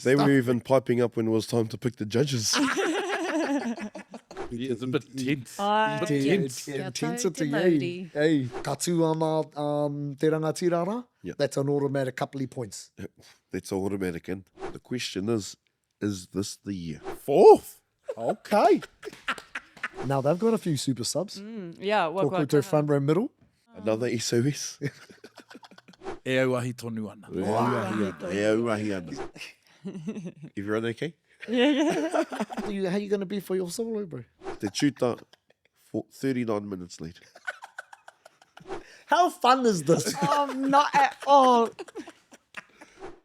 They were even piping up when it was time to pick the judges. Yeah, it's a bit tense. Intensity, eh? Ka tū ana te rangatirara, Yeah. that's an automatic couple of points. That's automatic. And the question is this the year? 4th. Okay. Now, they've got a few super subs. Yeah, Tō koutou front row middle. Another SOS? E auahi tonu ana. E auahi ana. Everyone okay? How you going to be for your solo, bro? Te chuta for 39 minutes late. How fun is this? Not at all.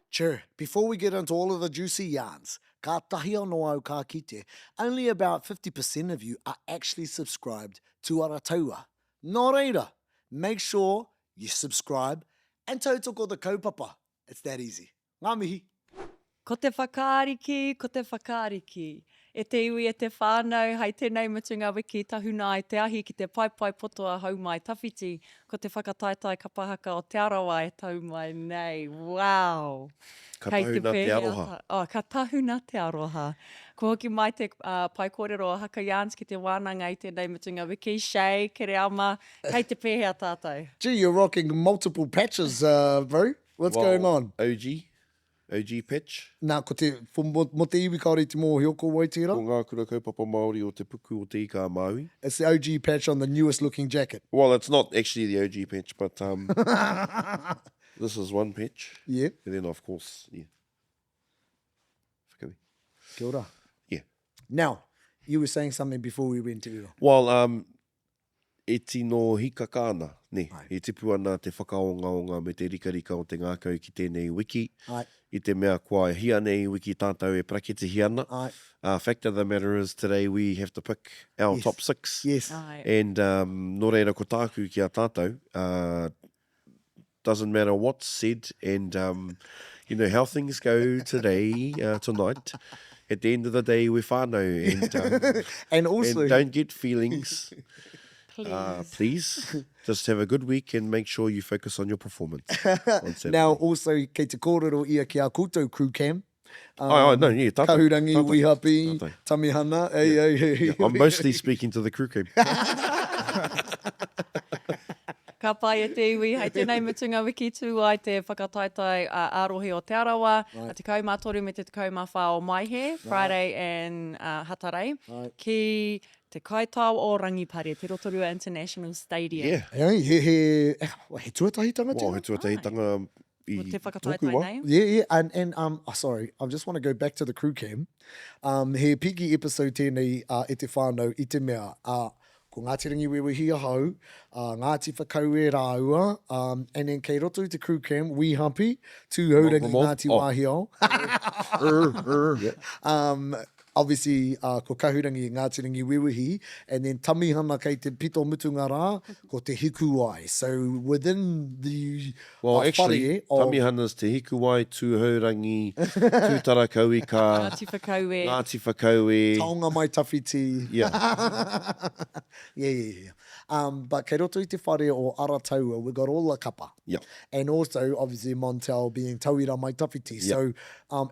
Sure, before we get into all of the juicy yarns, ka tahi anō au ka kite, only about 50% of you are actually subscribed to Arataua. Nō reira, make sure you subscribe and tautoko the kaupapa. It's that easy. Ngā mihi. Ko te whakaariki, ko te whakaariki. E te iwi e te whānau, hei tēnei mutunga wiki tahuna ai te ahi ki te paipai potoa hau mai tawhiti. Ko te whakataitai kapahaka o te arawa e tau mai nei. Wow! Ka Kei tahuna te pēhea aroha. ta- Oh, ka tahuna te aroha. Ko hoki mai te pai kōrero o Haka yarns ki te wānanga i tēnei mutunga wiki. Chey, Kereama, kei te pēhea tātou. Gee, you're rocking multiple patches, bro. What's going on? OG patch. Nā, ko te, mo te iwi kaore te mō hioko wai tērā. Ko ngā kura kaupapa Māori o te puku o te ika Maui. It's the OG patch on the newest looking jacket. Well, it's not actually the OG patch, but this is one patch. Yeah. And then, of course, yeah. Whakaue. Kia ora. Yeah. Now, you were saying something before we went to Ura. Well, e tino hikaka ana, ne. Ai. E tipu ana te whakaonga me te rikarika o te ngākau ki tēnei wiki. Ai. I te mea kua hia nei wiki tātou e prakete hiana. Ai. Fact of the matter is today we have to pick our Yes. top 6. Yes. Ai. And nō reira ko tāku ki a tātou, doesn't matter what's said and you know how things go today, tonight. At the end of the day, we're whānau and, And also, and don't get feelings. Please. Please, just have a good week and make sure you focus on your performance. On Saturday. now also, kei te kōrero ia ki a koutou crew cam. No, yeah, tātou. Tūhourangi Tātou. Ngāti Wāhiao, Tātou. Tamihana. Ei. I'm mostly speaking to the crew camp. Ka pai e te iwi, hei tēnei mutunga wiki tū ai te whakataitai ārohi o te arawa, a te kaumātoru me te kaumawha o Maihe, Friday and Hatarei, Right. ki te kaitau o Rangipare, te Rotorua International Stadium. Yeah. He tuatahitanga Wow, tēnā? he tuatahitanga i O te whakataitai tōku wā. nei. Yeah, and sorry, I just want to go back to the crew cam. He piki episode tēnei e te whānau i te mea, ko Ngāti Rangiwewehi ahau, Ngāti Whakaue rāua, and then kei roto i te crew cam, we Hapi, Tūhourangi Ngāti Wāhiao. Obviously, ko Kahurangi Ngāti Rangiwewehi, and then Tamihana kei te pito mutunga rā, ko Te Hikuwai. So within the Well, actually, whare of- Tamihana's Te Hikuwai, Tūhourangi, Tūtarakauika, Ngāti Whakaue. Ngāti Whakaue. Taonga mai tawhiti. Yeah, Yeah. But kei roto i te whare o Arataua, we got all the kapa. yeah. And also, obviously, Montel being tauira mai tawhiti. So,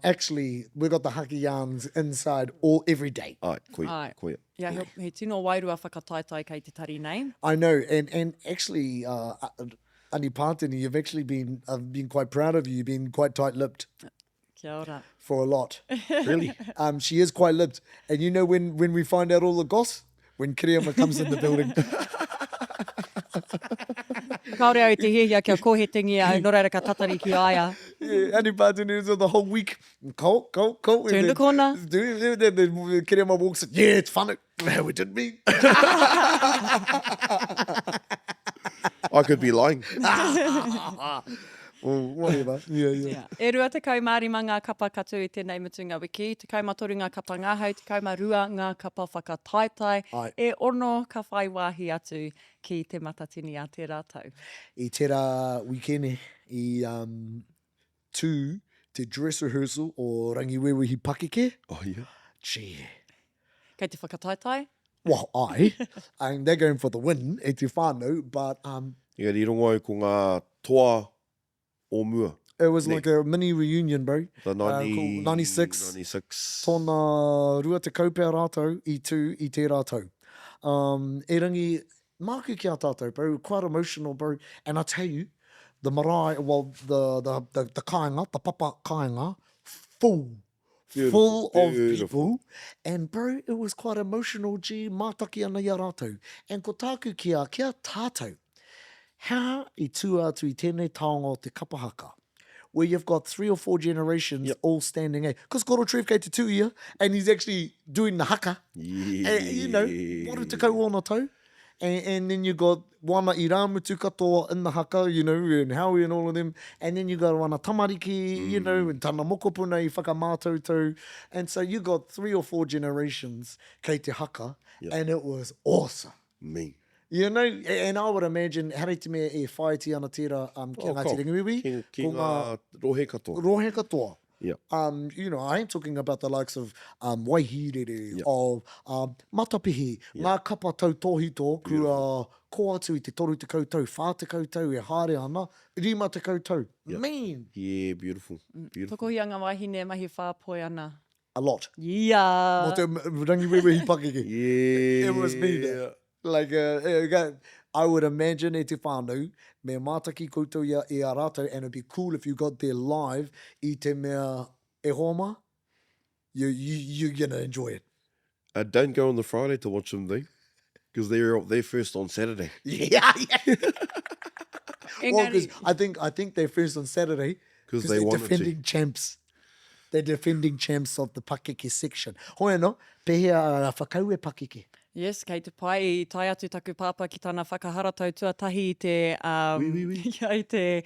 actually, we got the Haka yarns inside every day. Ai, koe, Ai. koe. Yeah, he tino wairua whakataitai kei te tari nei. I know, and actually, Anipātene, you've actually been, I've been quite proud of you. You've been quite tight-lipped Kia ora. for a lot. Really? She is quite lipped. And you know when we find out all the goss? When Kereama comes in the building. Kaore au te hihia kia kohetingi au no reira ka tatari ki aia. Yeah, Anipātene is on the whole week. Cool. Turn the corner. Then Kereama walks in. Yeah, it's funny. No, it didn't mean. I could be lying. Well, whatever. Yeah. Yeah. E rua te kaumāri ma ngā kapa katu i tēnei mutunga wiki, te kaumatoru ngā kapa ngāhau, te kaumarua ngā kapa whakataitai, Ai. e ono ka whai wāhi atu ki te matatini a te rātau. I tērā wikene i tū te dress rehearsal o Rangiwewehi Pakeke. Oh, yeah. Gee. Kei te whakataitai, Well, and they're going for the win, e te whānau, but I rongo ai ko ngā toa o mua. It was like a mini reunion, bro. The 90, Called 96. 96. Tōna rua te kaupea rātou i tū i te rātou. E rangi, māku ki a tātou, bro. Quite emotional, bro. And I tell you, the marae, well, the kāinga, the papa kāinga, full of people. And bro, it was quite emotional, gee, mātaki ana i a rātou. And ko tāku kia tātou, how I tū atu i tēnei taonga o te kapahaka, where you've got 3 or 4 generations all standing, because koro tref kei te tūia, and he's actually doing the haka. Yeah. And, you know, waru te kau ona tau. And then you got wana i rāmutu katoa in the haka, you know, and Howie and all of them. And then you got wana tamariki, you know, and tana mokopuna i whakamātautau. And so you got 3 or 4 generations kei te haka, and it was awesome. Me. You know, and I would imagine, hare te mea e whaiti ana tērā ki Ngāti Rangiwewehi. Ki ngā rohe katoa. Rohe katoa. Yeah. You know, I ain't talking about the likes of waihirere, of matapihi, ngā kapa tau tohito, kua ko atu i te toru te koutou, whā te koutou, e haere ana, rima te koutou. Man! Yeah, beautiful. Beautiful. Tokohi a ngā wahine mahi whāpoi ana. A lot. Yeah. Mo te Rangiwewehi pakeke. Yeah. It was me there. Like, I would imagine e te whānau, me mātaki koutou ia e a rātou, and it'd be cool if you got there live i te mea e homa. You're gonna enjoy it. Don't go on the Friday to watch them, though, because they're first on Saturday. Yeah. Well, because Engari, I think they're first on Saturday 'Cause they're they wanted to. defending champs. They're defending champs of the pakeke section. Hoi no, pehea whakaue pakeke. yes, kei te pai i tai atu taku pāpā ki tāna whakaharatau tuatahi i te, i te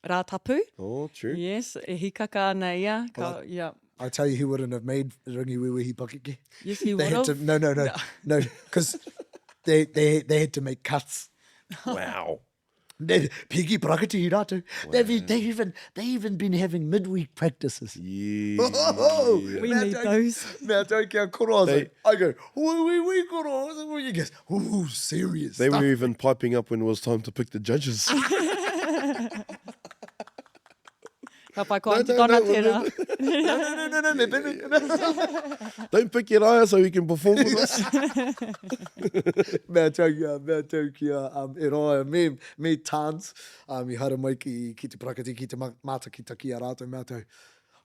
rātapu. Oh, true. Yes, e hikaka ana ia. Well, Yeah. I tell you, he wouldn't have made Rangiwewehi pakeke. Yes, he They would had have. to, no, because they had to make cuts. Wow. Piki prakati i rātou. They've even been having midweek practices. Yeah. Oh, We need those. Now don't care koro. I go, we koro. You guess, ooh, serious They stuff. were even piping up when it was time to pick the judges. Ka pai ko antu tōna tērā. No. Don't pick your eye so you can perform with us. Mea tau kia, e roa, me tāns, I hara mai ki te prakati, ki te mātaki taki a rātou, mea tau.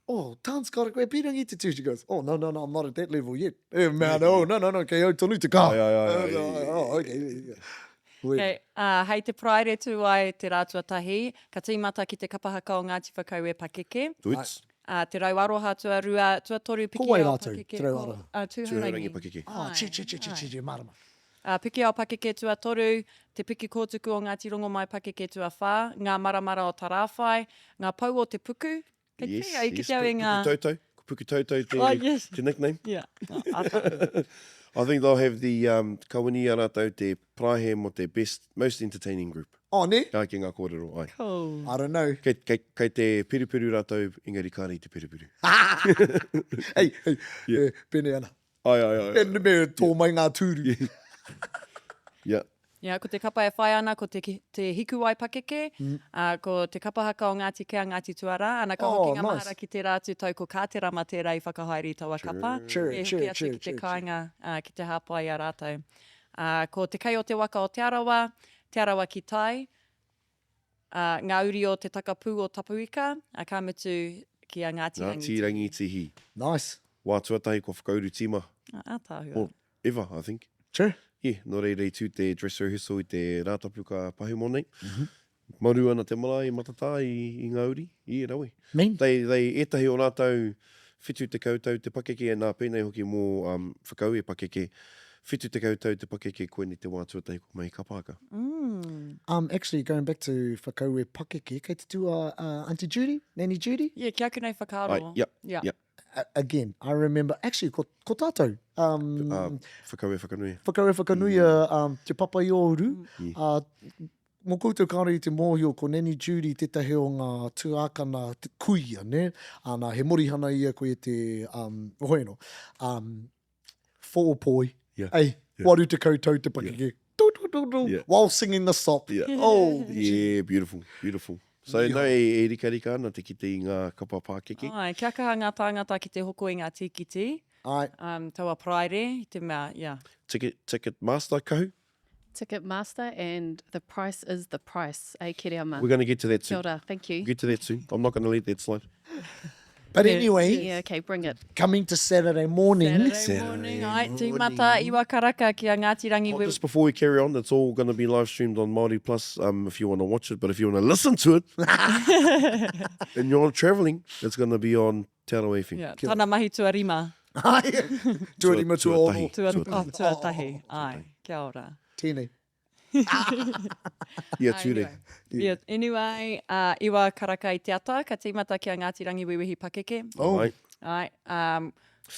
Oh, tāns kara koe pirangi te tū. She goes, oh, no, I'm not at that level yet. Mea no, kei au tonu te kā. Oh, okay. Okay, hei te praere tū ai te rātua tahi, ka tīmata ki te kapahaka o Ngāti Whakaue pakeke. Tuits. Te rauaroha tuatoru piki Ko wai ao rātou, pakeke. te rauaroha. Tūhourangi Tūhourangi. pakeke. Ah, che, marama. Piki ao pakeke tuatoru, te piki kōtuku o Ngāti Rongomai pakeke tuawha, ngā maramara o tarawhai, ngā pau o te puku. Kei te ai ki te au e ngā... Puku tautau, yes. te nickname. Yeah. Ata. I think they'll have the kawani a rātou, te prahem o te most entertaining group. Oh, ne? Ka ki ngā kōrero, ai. Cool. I don't know. Kei te pirupiru rātou, engari kāre i te pirupiru. Hey, pene ana. Ai. E me tō mai ngā tūru. Yeah. Yeah, ko te kapa e whai ana, ko te Hikuwai pakeke, ko te kapahaka o Ngāti Kea, Ngāti Tuara, ana ka hoki ngā mahara ki te rātu tau ko kāterama tērā i whakahaere i taua kapa. E hoki atu ki te kāinga, ki te hāpai a rātou. Ko te kai o te waka o Te Arawa ki tai, ngā uri o te takapū o Tapuika, ka mutu ki a Ngāti Ngāti Rangiwewehi. Nice. Wā tuatahi ko whakauru tīma. Ātāhua. Or ever, I think. True. Yeah, nō reirei tū te dress rehearsal i te rātapuka pahi mōnei. Maru ana te mara i matata i ngā uri. I rawe. Mean. They etahi o rātou whitu te koutou te pakeke, e nā pēnei hoki mō whakaue pakeke. Whitu te koutou te pakeke koe ni te wā tuatahi ko mai kapahaka. Actually, going back to whakaue pakeke, kei te tua Auntie Judy, Nanny Judy. Yeah, kia aku nei whakaaro. Yeah. Again, I remember, actually, ko tātou. Whakaue whakanui. Whakaue whakanuia te papa i o uru. Mō koutou kāre i te mōhio ko Nanny Judy tetahi o ngā tuākana te kuia, ne? Ana he morihana ia koe te, hoeno, whoopoi. Yeah. Ei, waru te koutou te pakeke. Yeah. While singing the sop. Yeah. Oh, Yeah, beautiful. So no e rika ana te kite i ngā kapa Pākeke. Ai, kia kaha ngā tāngata ki te hoko i ngā tīkiti. Ai, Taua praere, i te mea, yeah. Ticket master kahu. Ticket master, and the price is the price. Kereama. We're going to get to that Kia soon. ora, thank you. Get to that soon. I'm not going to let that slide. but Yeah. anyway, Yeah, okay, bring it. coming to Saturday morning. Saturday morning, ai, tīmata iwa karaka ki a Ngāti Rangiwewehi. Just before we carry on, it's all going to be live streamed on Māori Plus if you want to watch it. But if you want to listen to it and you're travelling, it's going to be on Te Arawa FM. Yeah, tana mahi tua rima. Ai, tuarima Tuatahi. tuaono. Tuatahi, ai, kia ora. Tēnei. Yeah, ture. Yeah, anyway, iwa karaka i te ata, ka tīmata ki a Ngāti Rangiwewehi Pakeke. Oh. Right. Ai,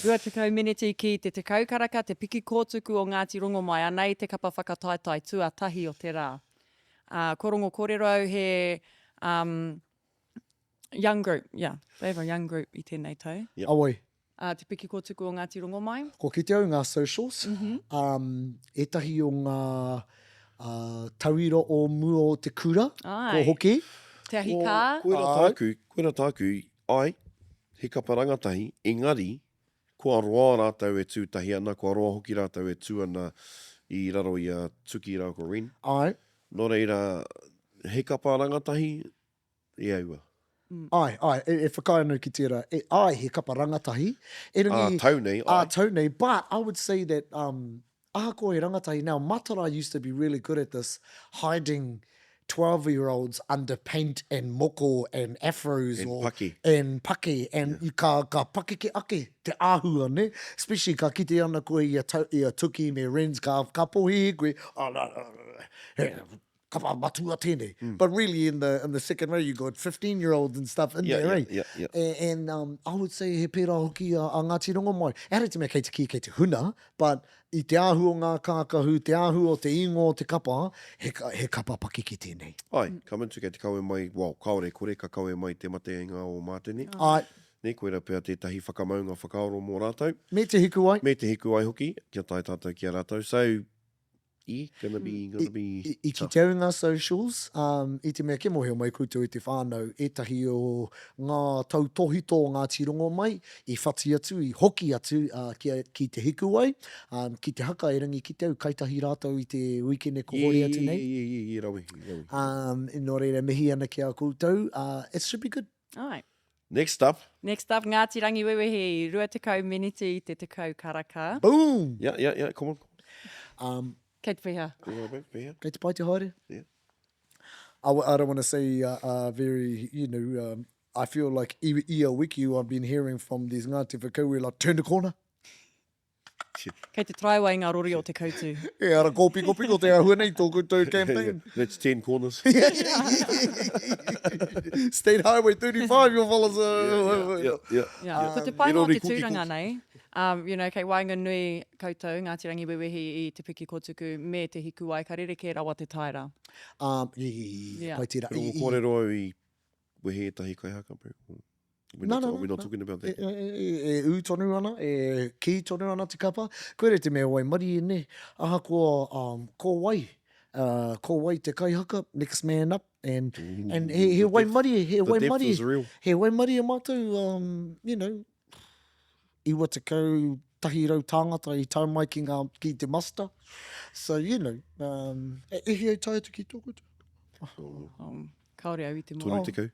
rua tekau miniti ki te tekau karaka, te piki kōtuku o Ngāti Rongo mai anei, te kapa whakataitai tuatahi o te rā. Korongo kōrero he young group, yeah, they have a young group i tēnei tau. Yep. Awoi. Te piki kōtuku o Ngāti Rongo mai. Ko ki te au ngā socials, etahi o ngā tauira o mua o te kura, Ai. ko hoki. Te ahi kā. Koera tāku, ai, he kapa rangatahi, engari, kua roa rātau e tūtahi ana, kua roa hoki rātau e tū ana i raro i a tuki rā ko rin. Ai, Nō reira, he kapa rangatahi, e aua. ai, e whakaia anō ki tērā. Ai, he kapa rangatahi. E rangi, Tau nei, ai. tau nei, but I would say that aha ko e rangatahi. Now, Matara used to be really good at this, hiding 12-year-olds under paint and moko and afros And paki. and paki and i ka pakeke ake te āhua ne, especially ka kite ana koe i a tuki me reins ka pohi koe kapa matua tēnei. But really in the second row you got 15-year-olds and stuff in there, eh? Yeah. And I would say he pērā hoki a Ngāti Rongo mai. Ere te mea kei te ki kei te huna, but i te ahu o ngā kākahu, te ahu o te ingo o te kapa, he kapa pakiki tēnei. Ai, ka mintu kei te kaue mai, kaore kore ka kaue mai te mate inga o mātene. Ai, Ne koera pēr tētahi whakamaunga whakaoro mō rātau. me te hikuwai. Me te hikuwai hoki, kia tai tātou kia rātau. So, gonna be I ki te au ngā socials, i te mea ke mohe o mai koutou i te whānau, etahi o ngā tautohito o Ngāti Rongo mai, i whati atu, i hoki atu ki te hikuwai, ki te haka e rangi ki te au kaitahi rātou i te wikene ko hori atu nei. Rawi. Nō reira mihi ana ki a koutou, it should be good. Ai. Next up. Next up, Ngāti Rangiwewehi, rua tekau miniti i te tekau karaka. Boom! Yeah, come Kei te whiha. on. Kei te pai te haere? Yeah. I don't want to say very, I feel like i a wiki I've been hearing from these Ngāti Whakaue, like, turn the corner. Kei te traiwai ngā rori o te koutu. E ara ko piko te ahua nei tōku tau campaign. That's 10 corners. State Highway 35, your fellas. Yeah. Ko te pai e ngā rori te kuki tūranga nei, kei wainga nui koutou, Ngāti Rangiwewehi i te piki kōtuku me te hikuwai, ka rereke rawa te taira. Yeah. Pai tira. Pero kōrero i wehe tahi kaihaka, bro. We're not talking about that. E u tonu ana, e ki tonu ana te kapa. Koere te mea wai mari e ne. Aha ko wai. Ko wai te kaihaka, next man up. And he wai mari, he wai depth mari. is real. He wai mari e mātou, iwa te kau tahi rau tāngata i tau mai ki te muster. So, e hi au tai atu ki tōku tu. Kaore au i te Toru mua. te kau.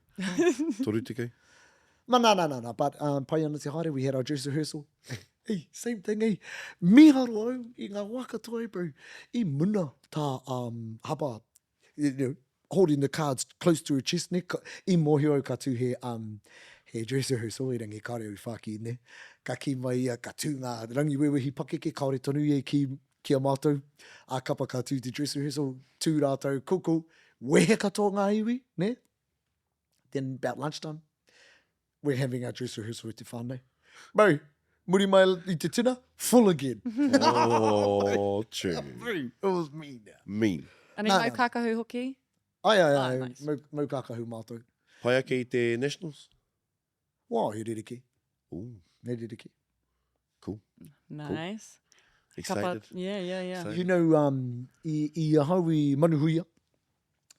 Toru te kau. No. But pai ana te haere, we had our dress rehearsal. Hey, same thing, hey. Miharo au i ngā waka toi, bro. I muna tā hapa, holding the cards close to her chest, ne. I mohi au ka tū he dress rehearsal, i rangi kāre au whaki, ne. Ka ki mai, ka tū ngā Rangiwewehi pakeke, kaore tonu e ki a mātou. A kapa ka tū te dress rehearsal, tū rātou, cool. Wehe katoa ngā iwi, ne. Then about lunchtime, we're having our dress rehearsal with te whānau. Bro, muri mai I te tina, full again. Oh, true. It was mean. Mean. Ane No, mau no. kākahu hoki? Ai, nice. mau kākahu mātou. Pai ake I te Nationals? Wā, he rereke. Ooh, Ne rereke. cool. Nice. Excited. Yeah. Excited. You know, I ahau I Manuhuia,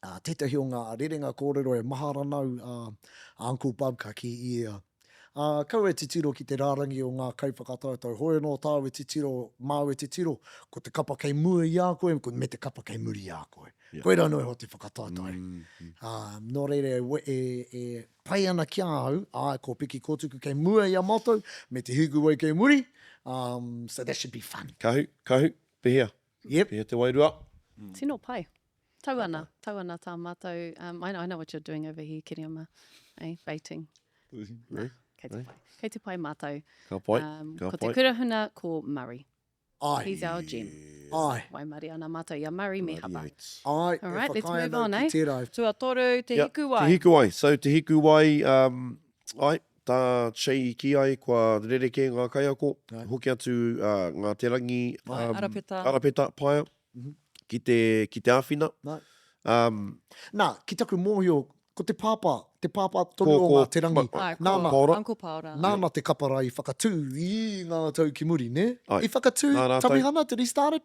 tētahi o ngā rerenga kōrero e maharanau Uncle Bob ka ki ia. Kau e te tiro ki te rārangi o ngā kauwhakatautau. Hoi no tāu e te tiro, māu e te tiro, ko te kapa kei mua i a koe, ko me te kapa kei muri i a koe. Yeah. Koe rā noi ho te whakatautau. Nō reire e pai ana kia au, ko piki kōtuku kei mua i a mātou, me te Hikuwai kei muri, so that should be fun. Kahu, pehea. Yep. Pehea te wairua. Tino pai. Tauana tā mātou. I know what you're doing over here, Kereama. Baiting. No. Kei te pai mātou. Ka pai, Ko te kurahuna ko Murray. Ai. He's our gem. Ai. Waimari ana mātou, ia Murray me hapa. Ai. All right, let's whakaia move nau on, ki tērau. Tua toru, te Hikuwai. Te Hikuwai. So te Hikuwai, tā Chey Kahu kua rereke ngā kaiako, hoki atu Ngāti Arapeta paia, ki te āwhina. Nā, ki taku mōhio, ko te pāpā tonu o ngā te rangi. Nāna, Paora. Uncle Paora. Nāna te kapara i whakatū i ngā tau ki muri, ne? Ai. I whakatū, Nā rātou. Tamihana, did he start it?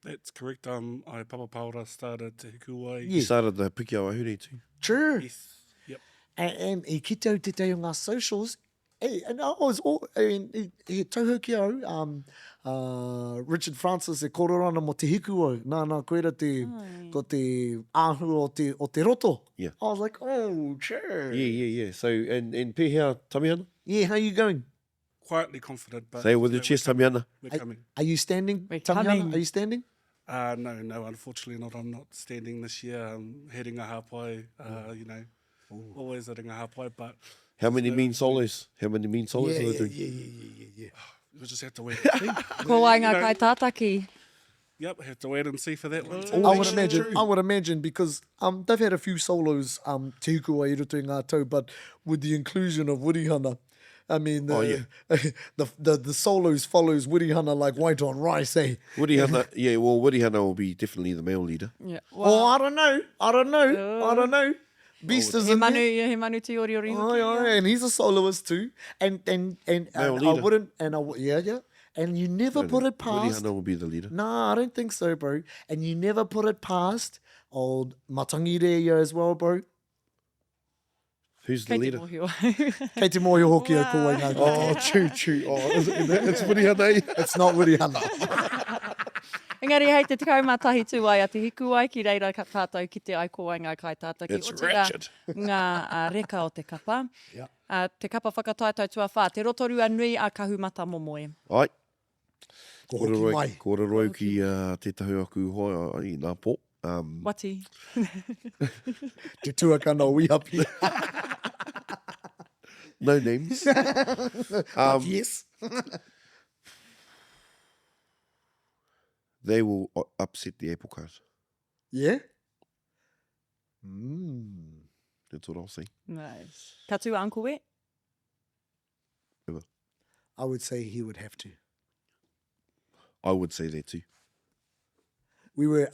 That's correct. I Papa Paora started Te Hikuwai. Yeah. He started the Piki Awahuri too. True. Yes. Yep. And i ki tau te tau ngā socials, and I was all, he tauhau ki au, Richard Francis e kororana mo te Hikuwai, nā koera te, ko te āhu o te roto. Yeah. I was like, oh, sure. Yeah. So, and pehea Tamihana? Yeah, how you going? Quietly confident, but Say it with your chest, Tamihana. we're coming. Are you standing, We're Tamihana? coming. Are you standing? No, unfortunately not. I'm not standing this year. I'm heading a hapai, always heading a hapai, but How many mean solos? How many mean solos are they doing? Yeah. we'll just have to wait and see. Ko ai ngā You know, kai tātaki. Yep, have to wait and see for that one. I would imagine because they've had a few solos te Hikuwai i roto i ngā tau, but with the inclusion of Wirihana, I mean, the solos follows Wirihana like white on rice, eh? Wirihana, Wirihana will be definitely the male leader. Yeah. Oh, I don't know. Beast is He in manu, there. he manu te ori ori. And he's a soloist too. And I leader. wouldn't, yeah. And you never put it past. Wirihana will be the leader. Nah, I don't think so, bro. And you never put it past old Matangireia as well, bro. Who's the Kei te leader? mōhio. Kei te mōhio hoki o ko ngā. Oh, true. Oh, it's Wirihana, eh? It's not Wirihana. Engari, hei te tekau mātahi tū ai a te Hikuwai ki reira ka tātou ki te aikoai ngā kai tātaki. It's O te rā ratchet. Ngā reka o te kapa. Yeah. Te kapa whakataitau tua whā. Te rotorua nui a kahu mata momoe. Ai. Ko hoki mai. Kōra roi ki te tahu aku hoa i ngā pō. Wati. Te tuakana o Hapi. No names. But yes. They will upset the apple cart. Yeah? That's what I'll say. Nice. Ka tū Uncle E? I would say he would have to. I would say that too.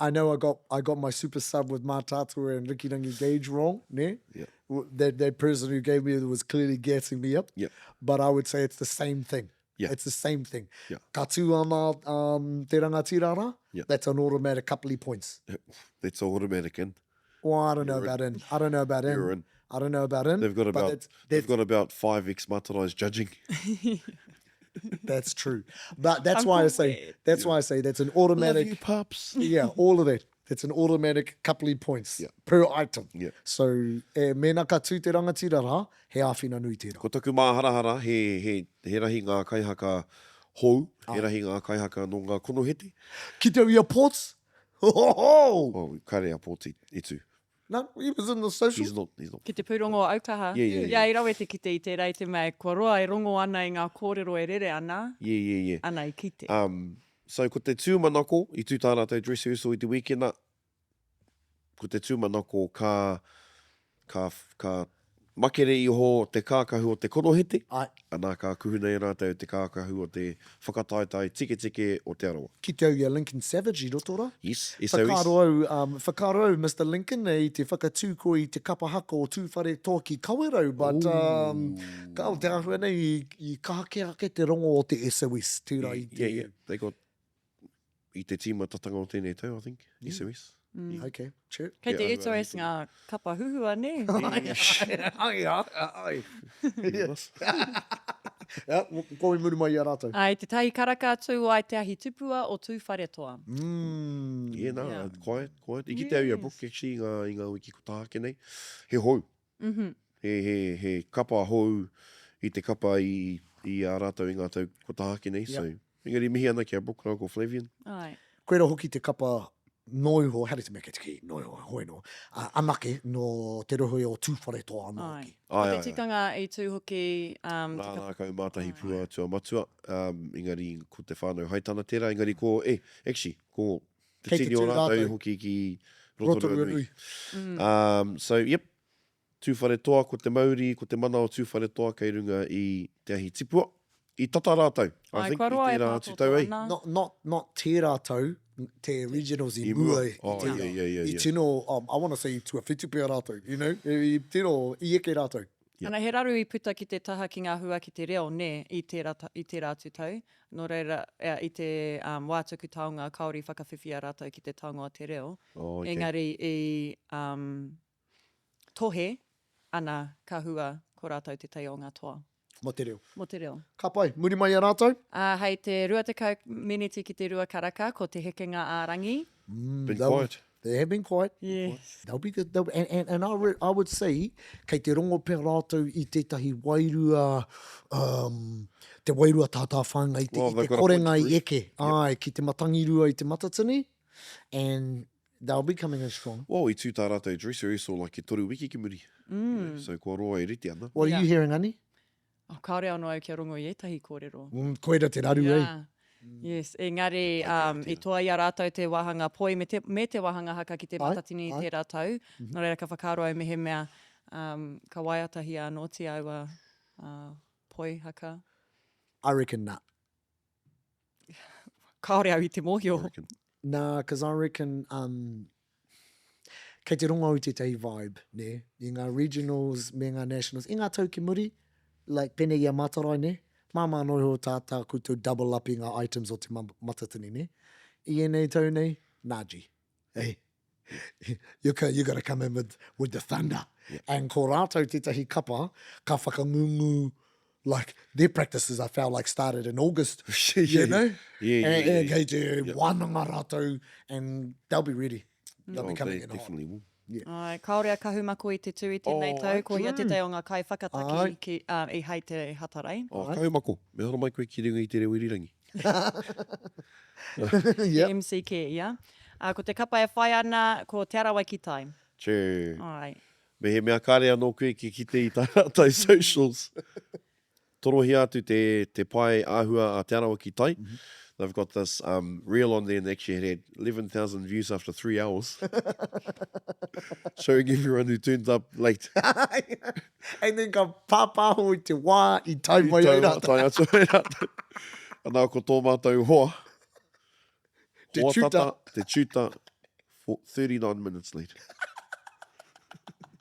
I know I got my super sub with Mātātua and Rikirangi Gauge wrong, ne? Yeah. That person who gave me it was clearly gassing me up. Yeah. But I would say it's the same thing. Yeah. It's the same thing. Yeah. Ka tū ana te rangatirara, Yeah. that's an automatic couple of points. That's automatic in. Well, I don't know You're about in. I don't know about in. You're in. I don't know about in. They've got but about they've got about 5 ex-matarais judging. that's true. But that's why I say that's an Love automatic. you, pups. Yeah, all of that. It's an automatic couple of points per item. Yeah. So, mena ka tū te rangatirara, he āwhina nui tērā. Ko taku māharahara, he rahi ngā kaihaka hou, he rahi ngā kaihaka no ngā konohete. Ki te ia ports? Ho, ho, ho. Oh, kare a pōti, e tū. No, he was in the social. He's not. Ki te pūrongo o Aukaha. Yeah. Ia, i rawe te kite i te rei te mea. Kua roa e rongo ana i ngā kōrero e rere ana. Yeah. Ana i kite. So ko te tūmanako, i tū tā rātou dress rehearsal i te weekenda, ko te tūmanako ka makere iho te kākahu o te konohete, Ai, anā ka kuhunei rātou te kākahu o te whakataetai tike o te arawa. ki te au ia Lincoln Savage i rotora. Yes, Whakaro, Mr. Lincoln, e te whakatū ko i te kapahaka o tūwhare tōki kawerau, but ka o te ahua nei i kahakeake te rongo o te SOS. Tūra i te... Yeah. They got i te tīma tatanga o tēnei tau, I think, SOS. Okay, sure. Kei te Yeah, SOS ngā kapa huhua, ne? Ai. Ko i muri mai i a rātou. Ai, te tahi karaka tū ai te ahi tupua o tū whare toa. Yeah, no, Yeah. quiet. I ki te au ia book, actually, i ngā wiki ko tāke nei. He hou. He kapa hou i te kapa i a rātou i ngā tau ko tāke nei. So, engari mihi ana ki a book rau ko Flavian. Ai. Koe rā hoki te kapa noiho, how te mea ki noiho, hoi no, anake no te rohoi o tūwhare toa anō Ai. ki. Ko Ai, te ai, tikanga i tū hoki... Nā kau mātahi pua tua matua. Engari ko te whānau haitana tērā. Engari ko, actually, ko te Kei te tini o tū rātou rātou. hoki ki Rotorua Rotorua nui. nui. So, yep. Tūwhare toa ko te Māori, ko te mana o tūwhare toa kei runga i te ahi tipua. I tata rātou. Ai, I think, kua roa i e tērā pātoto tūtau ei. ana. Not te rātou, te originals i I mua. mua. Oh, i tino. yeah. I tino, I want to say tua whitupea rātou, you know? I tino, i eke rātou. Yeah. Ana he raru i puta ki te taha ki ngā hua ki te reo, ne, i te rā tūtau. Nō reira, i te wātuku taonga, kaori whakawhiwhia rātou ki te taonga o te reo. Oh, okay. Engari i tohe ana ka hua ko rātou te tei o ngā toa. Mo te reo. Mo te reo. Ka pai, muri mai a rātou? Hei te rua te kau miniti ki te rua karaka, ko te hekenga ārangi. Been quiet. They have been quiet. Yes. They'll be good. And I would say, kei te rongo pēr rātou i tētahi wairua, te wairua tātā whanga, i te, Well, i they've te got a point korenga to i prove. eke. Ai, ki te matangirua i te matatini. And they'll be coming in strong. Well, i tū tā rātou dresser e so like ke toru wiki ki muri. So, kua roa e riti ana. What are Yeah. you hearing, Ani? Kaore anō au kia rongo i etahi kōrero. Koera te raru, eh? Yeah. Yes, engari, i toa i a rātou te wahanga poi, me te wahanga haka ki te matatini i te rātou. Nō reira ka whakaro au mehe mea, ka waiatahi a nōti au a poi haka. I reckon not. Kaore au i te mōhio. Reckon. Nah, because I reckon kei te rongo i te tei vibe, ne? I ngā regionals, me ngā nationals, i ngā tau ki muri, like pene i a matarai, ne? Māma noho tātā koutou double up i ngā items o te matatini, ne? I ēnei tau nei, nāji. Hey, you gotta come in with the thunder. Yeah. And ko rātou tētahi kapa, ka whakangungu, like, their practices, I felt like, started in August, you know? And kei te wānanga rātou, and they'll be ready. They'll be coming in hot. Definitely will. Ai, kaore a kahumako i te tū i tēnei tau, ko ia te te o ngā kai whakataki ki, i hei te hatarai. Oh, kaumako. Me hara mai koe ki ringa i te reo irirangi. Yep. MCK, ia. Ko te kapa e whai ana, ko te arawa ki tai. Che. Ai. Me he mea kāre anō koe ki kite i tātai socials. Torohi atu te pai āhua a te arawa ki tai. They've got this reel on there and actually had 11,000 views after 3 hours. Showing everyone who turned up late. And then ka pāpāho i te wā i tau mai ai rātou. Tai atu ai rātou. Anā ko tō mātou hoa. Te Hoa tuta. tata, te tuta, for 39 minutes late.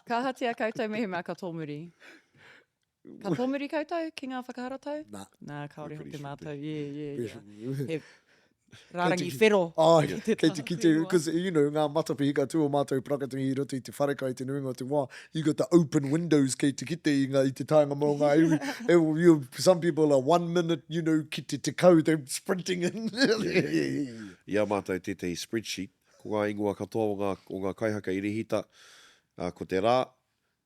Ka hatia koutou mehe mea ka tōmuri. Ka tōmuri koutou ki ngā whakaharatau? Nā. Nā, kaore pretty hoki sure mātou. Yeah. Pretty He rārangi whero. Oh, Ki te kei taha te kite, whenua. because, you know, ngā matapihika tū o mātou prakatungi i roto i te wharekai te nuinga o te wā. You got the open windows kei te kite i te taonga mō ngā iwi. Some people are 1 minute, you know, ki te kau, they're sprinting in. Ia mātou tētahi spreadsheet. Ko ngā ingoa katoa o ngā kaihaka i rehita. Ko te rā,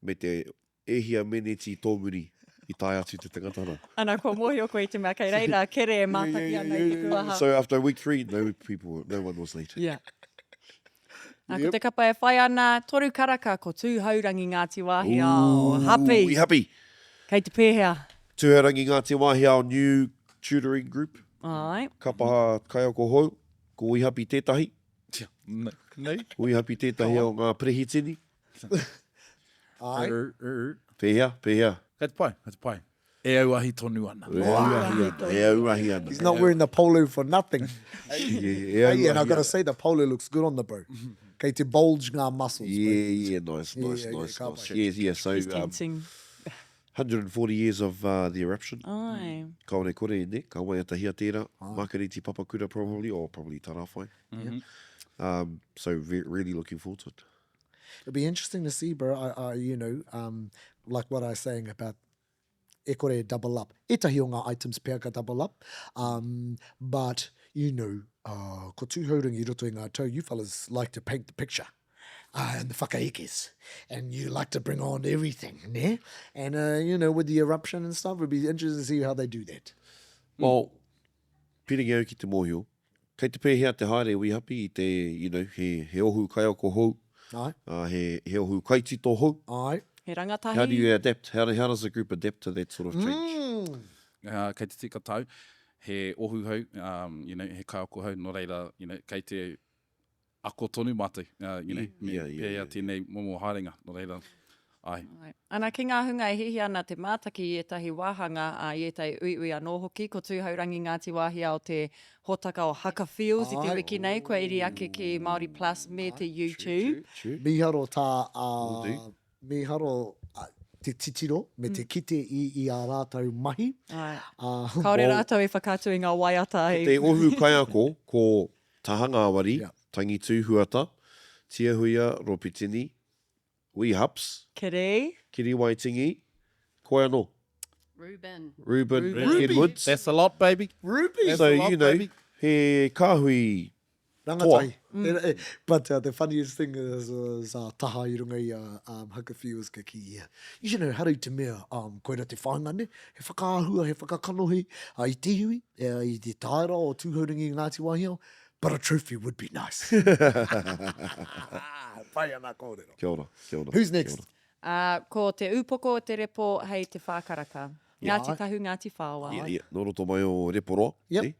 me te ehia meneti tōmuri i tai atu te tangatana. Ana kua mohi o koe i te mea kei reira, kere e mātaki ana i te kuaha. So after week 3, no one was late. Yeah. Ko te kapa e whai ana, toru karaka ko Tūhourangi Ngāti Wāhiao. Hapi. Ooh, happy. Kei te pēhea. Tūhourangi Ngāti Wāhiao new tutoring group. Ai. Kapaha kaiako hou. Ko i hapi tētahi. Nei. Ko i hapi tētahi o ngā prehitini. Ai. Pēhea. Kei te pai. E au ahi tonu ana. E aurahi ana. He's not wearing the polo for nothing. Yeah, Hey, and I've got to say, the polo looks good on the bro. Kei te bulge ngā muscles. Yeah, nice. can't wait. Yeah, so He's tensing. 140 years of the eruption. Ai. Kaore kore ne, ka wai atahia tērā. Makariti Papakura probably, or probably Tarawhai. So really looking forward to it. It'll be interesting to see, bro. You know, like what I was saying about e kore double up. Etahi o ngā items pēr ka double up. But, you know, ko tūhourangi roto i ngā tau, you fellas like to paint the picture. And the whakaekes. And you like to bring on everything, ne? And, you know, with the eruption and stuff, it'd be interesting to see how they do that. Well, piringi au ki te mōhio. Kei te pēhea te haere ui hapi i te, you know, he ohu kaiako hou. Aye. He ohu kaitito hou. Aye. He rangatahi. How do you adapt? How does a group adapt to that sort of change? Kei te tika tau, he ohu hou, you know, he kaiako hou, no reira, you know, kei te ako tonu mātou, you know, pēia tēnei momo haerenga, no reira, ai. Ana ki ngā hunga e hihi ana te mātaki i etahi wāhanga i etai uiui anō hoki, ko Tūhourangi Ngāti Wāhiao te hōtaka o Haka Feels i te wiki nei, koe iri ake ki Māori Plus me te YouTube. Miharo miharo te titiro me te kite i a rātau mahi. Kaore rātou e whakātu i ngā waiata. Te ohu kaiako ko tahanga awari, tangi tūhuata, tia huia, ropitini, ui haps, Kiri. kiri waitingi, koe anō. Ruben. Edwards. That's a lot, baby. Ruby! So, you know, he kāhui Rangatai. But the funniest thing is taha I runga I Haka Feels ka ki you should know haru te mea koera te whaingane, he whakaahua, he whakakanohi, I te hui, I te taira o Tūhourangi Ngāti Wāhiao, but a trophy would be nice. Pai ana kōrero. Kia ora. Who's next? Ko te upoko o te repo hei te whākaraka. Ngāti Kahu, Ngāti Whāua. Yeah. Nō roto mai o reporo. Yep. Eh?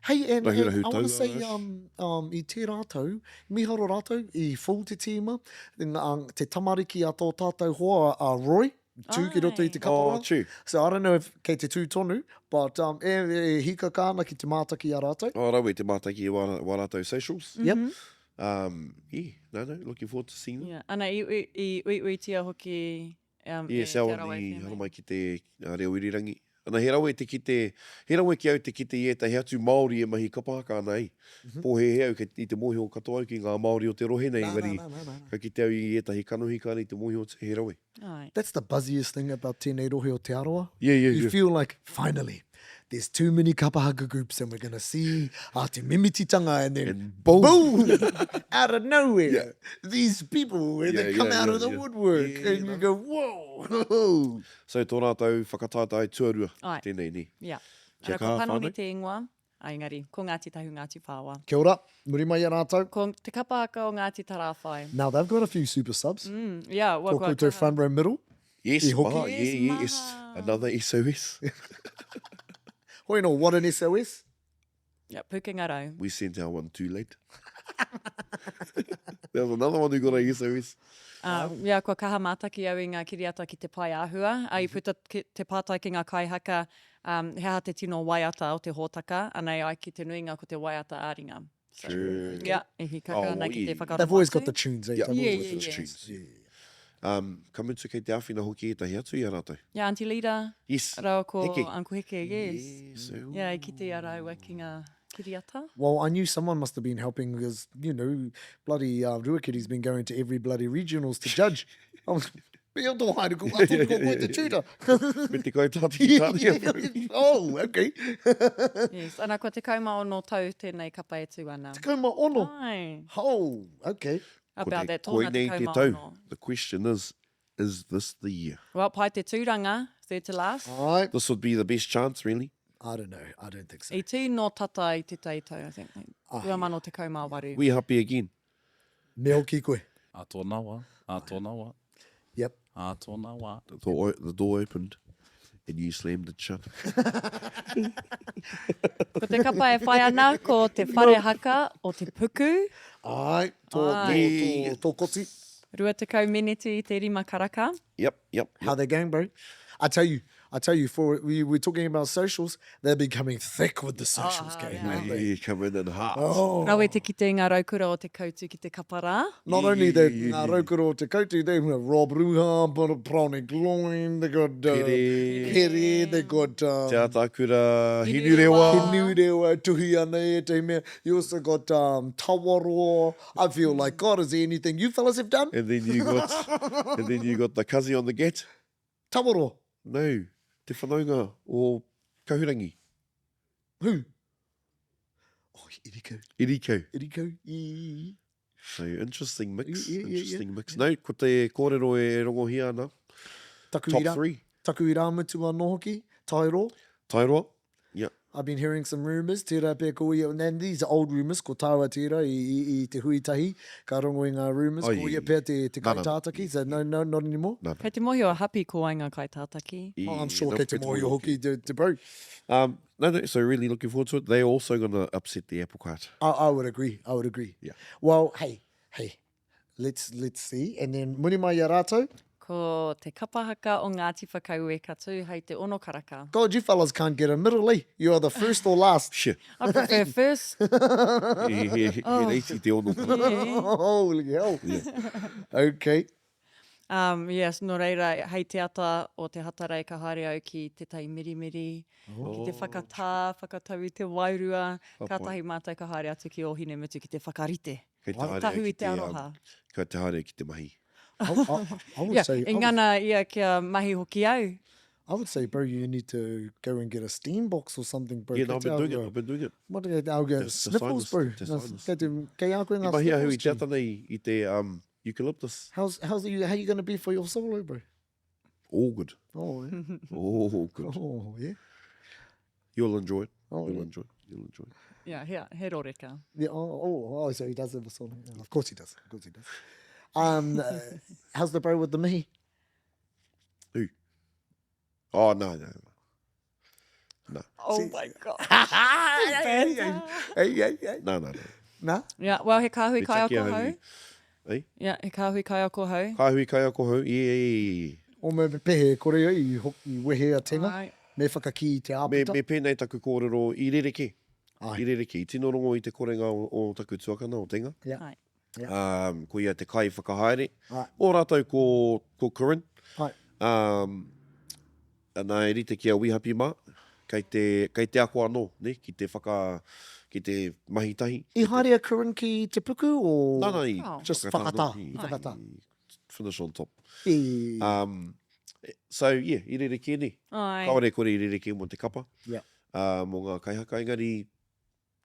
Hey, and I Rahirahu want to tau, say, I te rātou, miharo rātou, I full te tīma, te tamariki a tō tātou hoa a Roy, tū ki roto I te kapara. Oh, true. So I don't know if kei te tū tonu, but hika kāna ki te mātaki a rātou. Oh, rawe te mātaki i wā rātou socials. Yep. No, looking forward to seeing them. Yeah. Ana i ui tia hoki Yeah, sao ni hana mai ki te reo irirangi. Ana he rawe te kite, he rawe ki au te kite I etahi atu Māori e mahi kapahaka ana ei. Pō he au I te mohi o katoa au ki ngā Māori o te rohe nei, wari ka kite au I etahi kanohi kāna I te mohi o te he rawe. That's the buzziest thing about tēnei rohe o te arawa. Yeah. You feel like, finally, there's too many kapahaka groups and we're going to see te mimititanga and then boom, out of nowhere, these people, and they come out of the woodwork and you go, whoa. So tō rātou whakatata ai tuarua tēnei ni. Yeah. Kia Ana kaha ko panoni whānau? te ingoa, engari, ko Ngāti Tahu, Ngāti Whāua. Kia ora, muri mai a rātou. Ko te kapahaka o Ngāti Tarawhai. Now they've got a few super subs. Yeah, Ko koutou front row middle. Yes, I hoki. maha, yes. Another SOS. Hoi no, what an SOS. Yeah, pukenga rau. We sent our one too late. There was another one who got a SOS. Yeah, kua kaha mātaki au I ngā kiriata ki te pai āhua. Ai puta te pātai ki ngā kaihaka, he aha te tino waiata o te hōtaka, anei ai ki te nuinga ko te waiata āringa. So, True. yeah, e hikaka nei ki te whakarongo. They've always got the tunes, eh? Yeah, They've always always got the got the tunes. tunes. Kamutu kei te awhina hoki e tahi atu I a rātou. Yeah, Auntie Lida, Yes. rau ko Heke. Uncle Heke, yes. Yes. Yeah, I kite araua ki ngā kiriata. Well, I knew someone must have been helping because, you know, bloody Ruakiri's been going to every bloody regionals to judge. I was, I thought you were the tutor. Me te kai tāti tāti. Oh, okay. Yes, ana ko te kauma o no tau tēnei kapa e tū ana. Te kauma ono. Ai, Oh, okay. about that Koe tōna te nei te kauma tau. ono. The question is this the year? Well, pai te tūranga, third to last. All right. This would be the best chance, really. I don't know. I don't think so. I tū no tata I te teitau, I think. Ua mano te kauma waru. We happy again. Neo ki koe. A tōna wā. Yep. A tōna wā. The door opened and you slammed it shut. Ko te kapa e whai ana, ko te whare haka o te puku. Ai, Ai. tō koti. Rua te kau miniti I te rima karaka. Yep. How they going, bro? I tell you, I tell you, we were talking about socials, they're becoming thick with the socials, Kay, aren't they? You come in and hard. Oh. Rawe te kite ngā raukura o te kautu ki te kapara. Not only that, ngā raukura o te koutu, they have Rob Ruha, Brownie Gloin, they got Kere, they got Te Atakura, Hinurewa. Hinurewa, Tuhi Anei, te mea. You also got Tawaro. I feel like, God, is there anything you fellas have done? And then you got the kazi on the get. Tawaro. No, te whanaunga o Kauhurangi. Who? Oh, Iriko. Iriko. So, interesting mix. Mix. No, ko te kōrero e rongohia ana. Top 3. Taku i rāmutu anō hoki. Tairoa. Tairoa. Yeah. I've been hearing some rumours, tērā pē ko ia, and these are old rumours, ko tāua tērā i te huitahi, ka rongo i ngā rumours, ko ia pēr te kaitātaki, so no, not anymore. No. Kei te mohi o Hapi ko ai ngā kaitātaki. Oh, I'm sure kei te mohi o hoki te bro. No, so really looking forward to it. They're also going to upset the apple cart. I would agree. Yeah. Well, hey, let's see. And then, muni mai a rātou. Ko te kapahaka o Ngāti Whakaue ka tū hei te ono karaka. God, you fellas can't get a middle, eh? You are the first or last. Shit. I prefer first. He reiti te ono. Holy hell. Yeah. Okay. Yes, no reira, hei te ata o te hatarei ka haere au ki te tai mirimiri, ki te whakatau i te wairua, kātahi mātai ka haere atu ki o hine mutu ki te whakarite. Tahu i te aroha. Kei te haere ki te mahi. I would say... I ngana ia kia mahi hoki au. I would say, bro, you need to go and get a steam box or something, bro. Yeah, no, I've been doing it. What are they? Sniffles, bro. Kei a koe ngā Mahi ahu i sniffles. te ata nei i te eucalyptus. How you going to be for your solo, bro? All good. Oh, yeah. All good. Oh, yeah. You'll enjoy it. Oh, You'll yeah. enjoy it. You'll enjoy it. Yeah, he roreka. Yeah, so he does have a solo. Yeah, of course he does. How's the bro with the mihi? Who? Oh, no. Oh my God. No. Nah? Yeah, well, he kahui He kai taki ako ahu. hau. Eh? Yeah, he kahui kai ako hau. Kahui kai ako hau. Yeah. O me pehe kore i wehe a tenga. Ai. Me whakaki i te Me āpita. pēnei taku kōrero i rereke. Ai. I rereke. I tino rongo i te korenga o taku tuakana o tenga. Yeah. Ai. Ko ia te kai whakahaere. Ai. O rātou ko Corinne. Ai. Nā e rite ki a wihapi mā. Kei te ako anō, ne? Ki te mahitahi. I haere a Corinne ki te puku o... No, Just whakata. Whakata. Finish on top. E... So, yeah, i rereke ne. Ai. Kaore kore i rereke mo te kapa. Yeah. Mo ngā kaihaka, engari,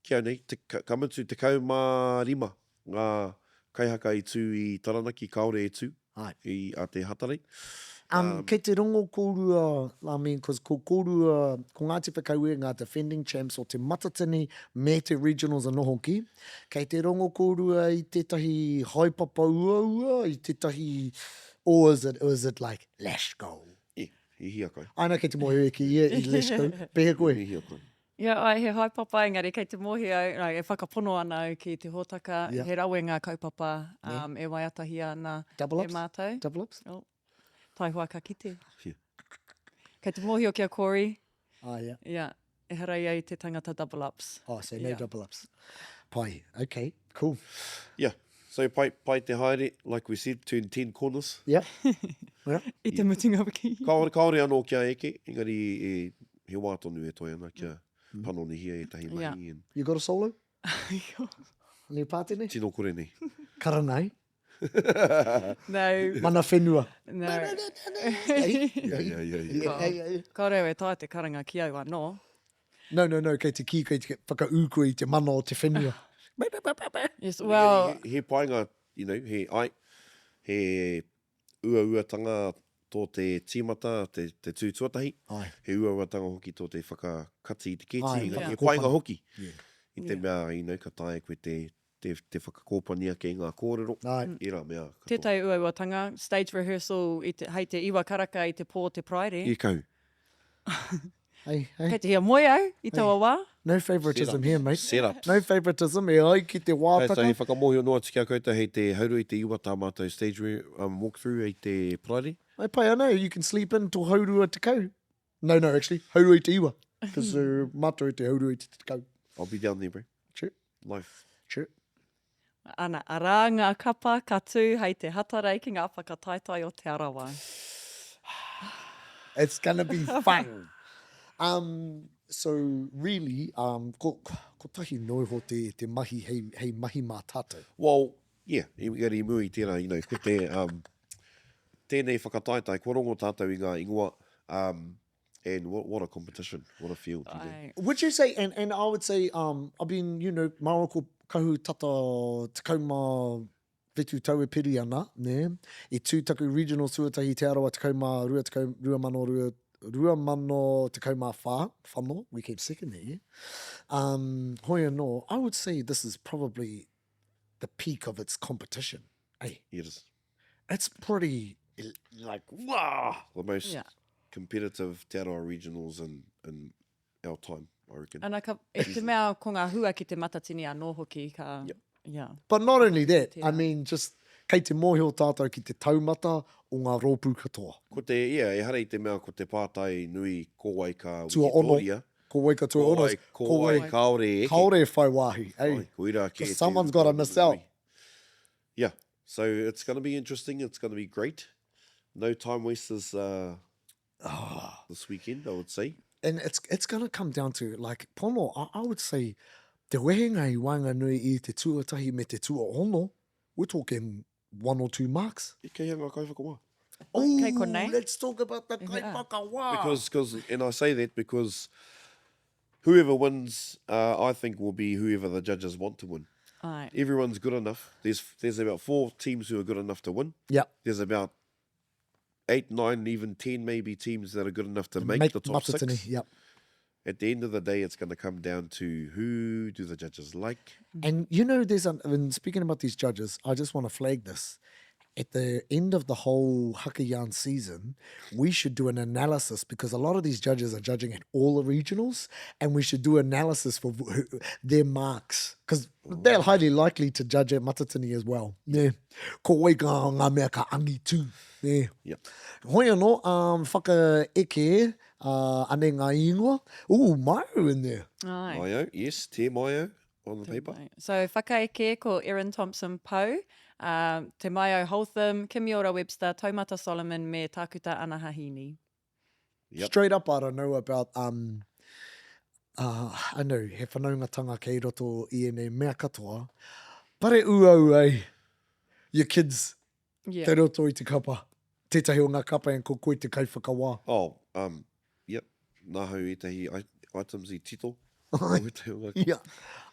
kia nei, ka mutu te kaumārima, ngā kaihaka i tū i Taranaki, kaore e tū, Ai. a te hatarei. Kei te rongo kōrua, ko kōrua, ko Ngāti Whakaue, ngā defending champs o te matatini me te regionals anō hoki. Kei te rongo kōrua i tētahi haipapa ua, i tētahi, or is it like, let's go? I hia kai. Aina kei te mohi e ki ia i let's go. Pehe koe. I hia kai. Yeah, ai, he haipapa engari, kei te mohi au, e whakapono ana au ki te hōtaka, Yeah. he rawe ngā kaupapa, e waiatahi ana Double e ups? mātou. Double ups? Oh, tai hoa ka kite. Yeah. Kei te mohi o kia Corey, Yeah. yeah, e harai ai te tangata double ups. Oh, so no Yeah. double ups. Pai, okay, cool. Yeah, so pai te haere, like we said, turn 10 corners. Yeah. Yeah. I te mutunga wiki. Kaore anō kia eke, engari he wātonu e toi ana kia panoni hia e tahi mahi. Yeah. And You got a solo? Ni pātene? tino kore nei. Karanai? No, Mana whenua? no. Yeah. Ka reo e tae te karanga ki au anō. No, kei te ki, kei te whakauko i te mana o te whenua. Yes, well, He painga, he ua-uatanga tō te tīmata, te tūtuatahi. Ai. He ua-uatanga hoki tō te whakakati i te keti. Ai, He whakakōpana. painga hoki. Yeah. I te mea, ka tae koe te whakakōpania ki ngā kōrero. Ai. I rā mea. katoa. tētai ua-uatanga, stage rehearsal, hei te iwa karaka i te pō te praere. I kau. Hey. Kei te hia moe au, i taua wā. No favoritism here, mate. Set up. No favoritism. E ai ki te Kei wātaka. sa he whakamohi o noa tiki a koutou hei te hauru i te iwa tā mātou stage walkthrough i te praere. Ai pai ana, you can sleep in to haurua te kau. No, actually, haurui te iwa. Because mātou te haurui te kau. I'll be down there, bro. True. Life. True. Ana, arā ngā kapa ka tū hei te hatarai ki ngā whakataitai o te arawa. It's gonna be fun. So really, ko tahi noi ho te mahi hei mahi mā tātou. Well, yeah, I gari mui tēnā, ko te, tēnei whakataitai, ko rongo tātou I ngā ingoa, and what a competition, what a field. Ai. Would you say, and I would say, I've been, Maroko kahu tata te kaumā vetu tau e piri ana, ne? I tūtaku regional suatahi te arawa te kaumā rua mano te kaumā whāno, we keep second there. Hoi anō, I would say this is probably the peak of its competition. Hey, It is it's pretty, like, wow. the most Yeah. competitive Te Arawa regionals in our time, I reckon. Ana e te mea ko ngā hua ki te matatini anō hoki ka... Yep. Yeah. But not only that, I Tēnā. mean, just kei te mōhio tātou ki te taumata o ngā rōpū katoa. Ko te, I hara I te mea ko te pātai nui kōwai ka Tua ono. Wikitoria. Ko wai katoa ono. Kōwai kaore eke. Kaore whai wāhi. Hey, Ai, ko ira ke Because te someone's gotta miss out. Yeah, so it's going to be interesting. It's going to be great. No time wasters this weekend, I would say. And it's going to come down to, like, pono, I would say, te wehenga I wanga nui I te tuatahi me te tua ono, we're talking 1 or 2 marks. E kei ngā kaiwhakawā. Kei konei. Let's talk about the kaipakawa. Because, and I say that because whoever wins, I think will be whoever the judges want to win. Ai. Everyone's good enough. There's about 4 teams who are good enough to win. Yeah. There's about 8, 9, even 10 maybe teams that are good enough to make the top 6. Matatini, yep. At the end of the day, it's going to come down to who do the judges like. And there's when speaking about these judges, I just want to flag this. At the end of the whole Haka yarn season, we should do an analysis because a lot of these judges are judging at all the regionals, and we should do analysis for their marks because they're highly likely to judge at Matatini as well. Yeah. Ko wai ka ngā mea ka angi tū. Yeah. Yep. Hoi anō, whaka eke, ane ngā ingoa. Ooh, Maio in there. Ai. Maio, yes, Te Maio on the paper. So whakaeke ko Erin Thompson Poe, Te Maio Hotham, Kimiora Webster, Taumata Solomon me Takuta Anahahini. Yep. Straight up, I don't know about, I know, he whanaungatanga kei roto I ēnei mea katoa. Pare uau ai, your kids, Yeah. te roto I te kapa. Tētahi o ngā kapa and ko koe te kaiwhakawā. Oh, yep. Nā hau etahi items I tito. O te o ngā Yeah.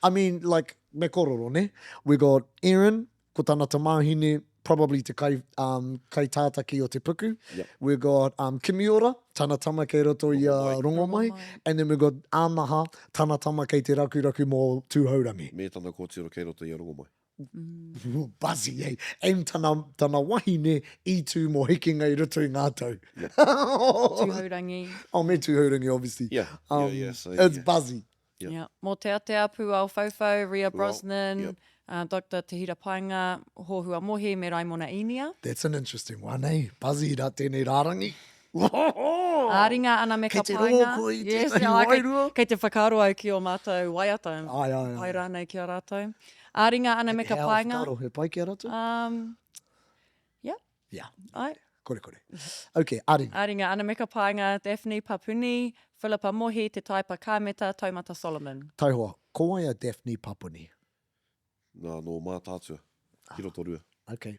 I mean, like, me kororo, ne? We got Erin, ko tāna te māhine, probably te kai tātaki o te puku. Yep. We got Kimiora, tāna tama kei roto I Rongomai. And then we got Āmaha, tāna tama kei te rakuraku mō Tūhourangi. Me tana kōtiro kei roto I Arongomai. Ooh, buzzy, eh? And tāna wahine I tū mō hikinga I roto I ngātou. Tūhourangi. Oh, me Tūhourangi, obviously. Yeah, yeah. So, It's yeah. buzzy. Yep. Yeah. Mō te atea Pūao Fofo, Ria Brosnan, yep. Dr. Te Hira Painga, Hohua Mohi me Raimona Inia. That's an interesting one, eh? Buzzy ra tēnei rārangi. Āringa ana me ka Kei te painga. rōko I Yes, tētahi yeah, wairua. kei te whakaro au ki o mātou waiata. Ai, ai, ai. Pai rānei ki a rātou. Āringa ana me ka How painga. whakaro he pai ki a ratu? Yeah, Yeah, ai. kore. Okay, Ari. Āringa ana me ka painga, Daphne Papuni, Philippa Mohi, Te Taipa Kāmeta, Taumata Solomon. Tauhoa, ko ai a Daphne Papuni. Nā no mā tātua. Ki roto rua. Okay.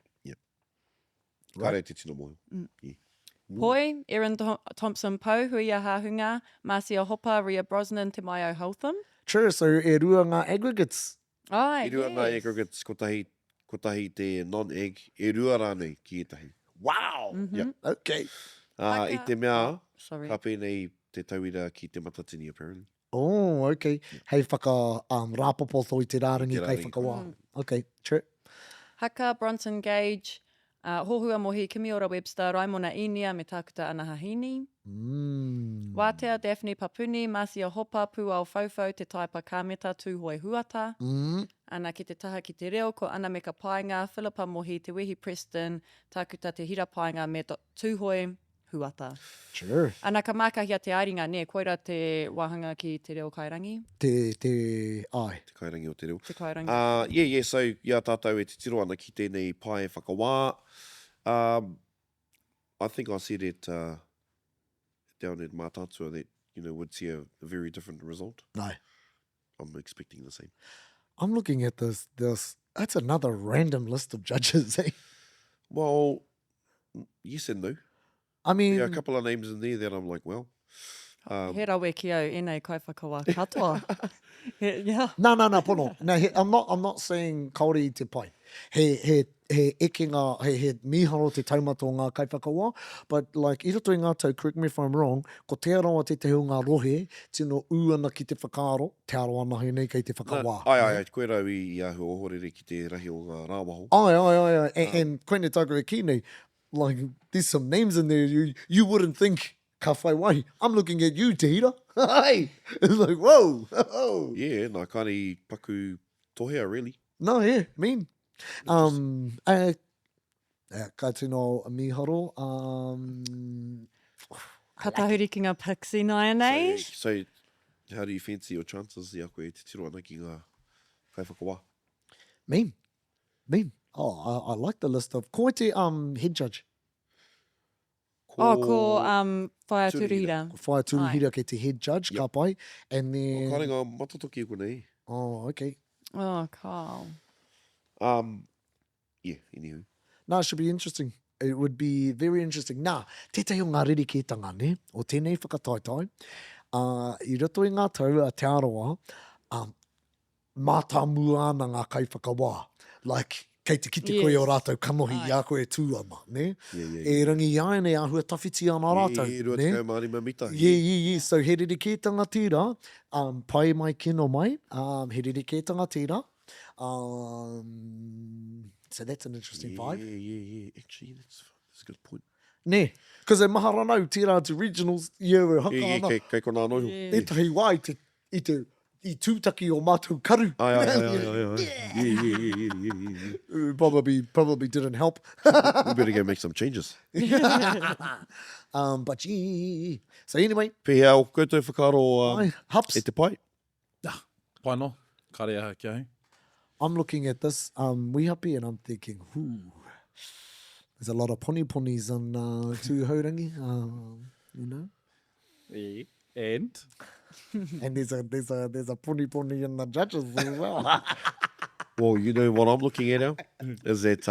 Kare te tino moho. Yeah. Poi, Erin Thompson Poe, Hui a Hāhunga, Marcia Hopa, Ria Brosnan, Te Maio Hotham. True, so e rua ngā aggregates. Ai, E rua ngā yes. aggregates, ko tahi te non-egg, e rua rānei ki etahi. Wow. Yep. Okay. I te mea, Sorry. ka pēnei te tauira ki te matatini, apparently. Oh, okay. Hei whaka rāpopoto I te rārangi Te kai rārangi. whakawā. Okay, true. Haka, Bronson Gage, Hohua Mohi, Kimiora Webster, Raimona Inia, me Takuta Anahahini. Wātea, Daphne Papuni, Marcia Hopa, Pūao Fofo, Te Taipa Kāmeta, Tūhoi Huata. Ana ki te taha ki te reo, ko ana me ka painga, Philippa Mohi, Te Wehi Preston, Takuta Te Hira Painga, me Tūhoi huata. Sure. Ana ka mākahia te aringa, ne, koira te wahanga ki te reo kairangi, Ai. Te kairangi o te reo. te kairangi. So, tātou e te tiro ana ki tēnei pai e whakawā. I think I said it down in Mātātua that, would see a very different result. No. I'm expecting the same. I'm looking at this. That's another random list of judges, eh? Well, yes and no. I mean, There are a couple of names in there that I'm like, well... He rawe ki au, ēnei kaiwhakawā katoa. Yeah. no, pono. No, I'm not saying kaore i te pai. He ekinga, he miharo te taumata o ngā kaiwhakawa, but like, i roto i ngā tau, correct me if I'm wrong, ko te arawa te te ngā rohe, tino uana ki te whakaaro, te arawa nahi nei kei te whakawā. Ai, koe rau i ahu ohorere ki te rahi o ngā rāwaho. Ai. And koene tāku e kīnei, like, there's some names in there you wouldn't think ka whai wai. I'm looking at you, Te Hira. Hey! It's like, whoa! Yeah, nā kāri paku tohea, really. No, yeah, mean. Ka tino miharo. Ka tahuri ki ngā pixie nai nei. So, how do you fancy your chances i a koe te tiro ana ki ngā kaiwhakawā? Mean. Oh, I like the list of... Ko te head judge. Ko whaia turuhira. Whaia turuhira ke te head judge, ka pai. And then... Kāre ngā matatoki e konei. Oh, okay. Oh, Carl. Yeah, anywho. No, it should be interesting. It would be very interesting. Nā, tētahi o ngā ririketanga, ne? O tēnei whakataitai. I roto i ngā tau a te arawa, mātāmu ana ngā kaiwhakawā. Like, kei te kite koe o rātou kanohi i a koe tūama, ne? E rangi i ēnei ahua tawhiti ana rātou, rua ne? te Māori mamita. Yeah. So he ririketanga tira, pai mai kino mai, he ririketanga tira. So that's an interesting vibe. Yeah. Actually, that's a good point. Ne, because e maha ranau tira to regionals, e haka ana. Kei ko nā noho. Etahi wai i tūtaki o mātou karu. Yeah. Probably didn't help. We better go make some changes. But yeah. So anyway. Pehea o koutou whakaro Hups. e te pai. Pai no, kare aha ki au. I'm looking at this, we Hapi, and I'm thinking, there's a lot of poni-ponis on Tūhourangi, you know? Yeah. And? And there's a poni-poni in the judges as well. Well, you know what I'm looking at now is that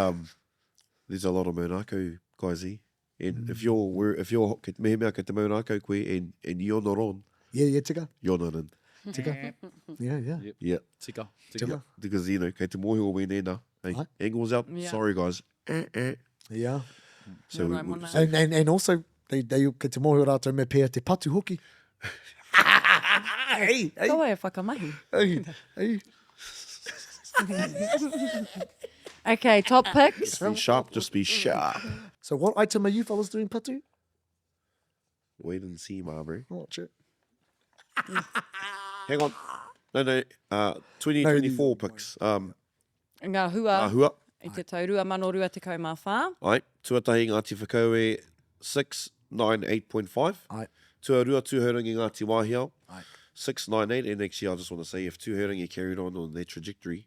there's a lot of Monako guys here. And if you're mehe mea kei te Monako koe and you're not on, Yeah, tika. you're not in. Tika. Yeah. Yeah. Tika. Because, kei te mohi o wene nā. Hey, angles out. Yeah. Sorry, guys. Yeah. So, Right, mona. And also, they ke te mohi o rātou me pēr te patu hoki. Hey. Kaua e whakamahi. Hey. Okay, top picks. be sharp, just be sharp. So what item are you fellas doing, patu? Wait and see, Marbury. Watch it. Hang on. No. 2024 picks. Ngā hua, Hua. i te taurua manorua te kaumawha. Ai, tuatahi Ngāti Whakaue 698.5. Ai. Tuarua Tūhourangi Ngāti Wāhiao Ai. 698. And actually, I just want to say, if Tūhourangi carried on their trajectory,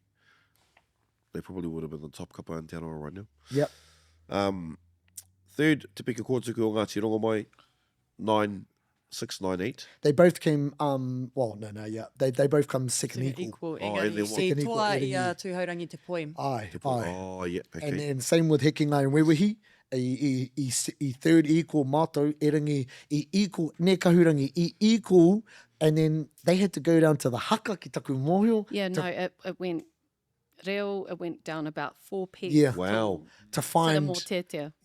they probably would have been the top kapa in Te Arawa right now. Yep. Third, Te Pika Kōtuku o Ngāti Rangiwewehi 9698. They both came, They both come second equal. Equal. and then what? I Second equal, toa eating i Tūhourangi te poi. Aye. Oh, yeah. Okay. And same with Ngāti Rangiwewehi. I third equal mātou, erangi, I equal, ne kahurangi, I equal, and then they had to go down to the Haka ki taku mōhio. Yeah, no, it went reo, it went down about 4 pegs. Yeah. Wow. To Sara find, mō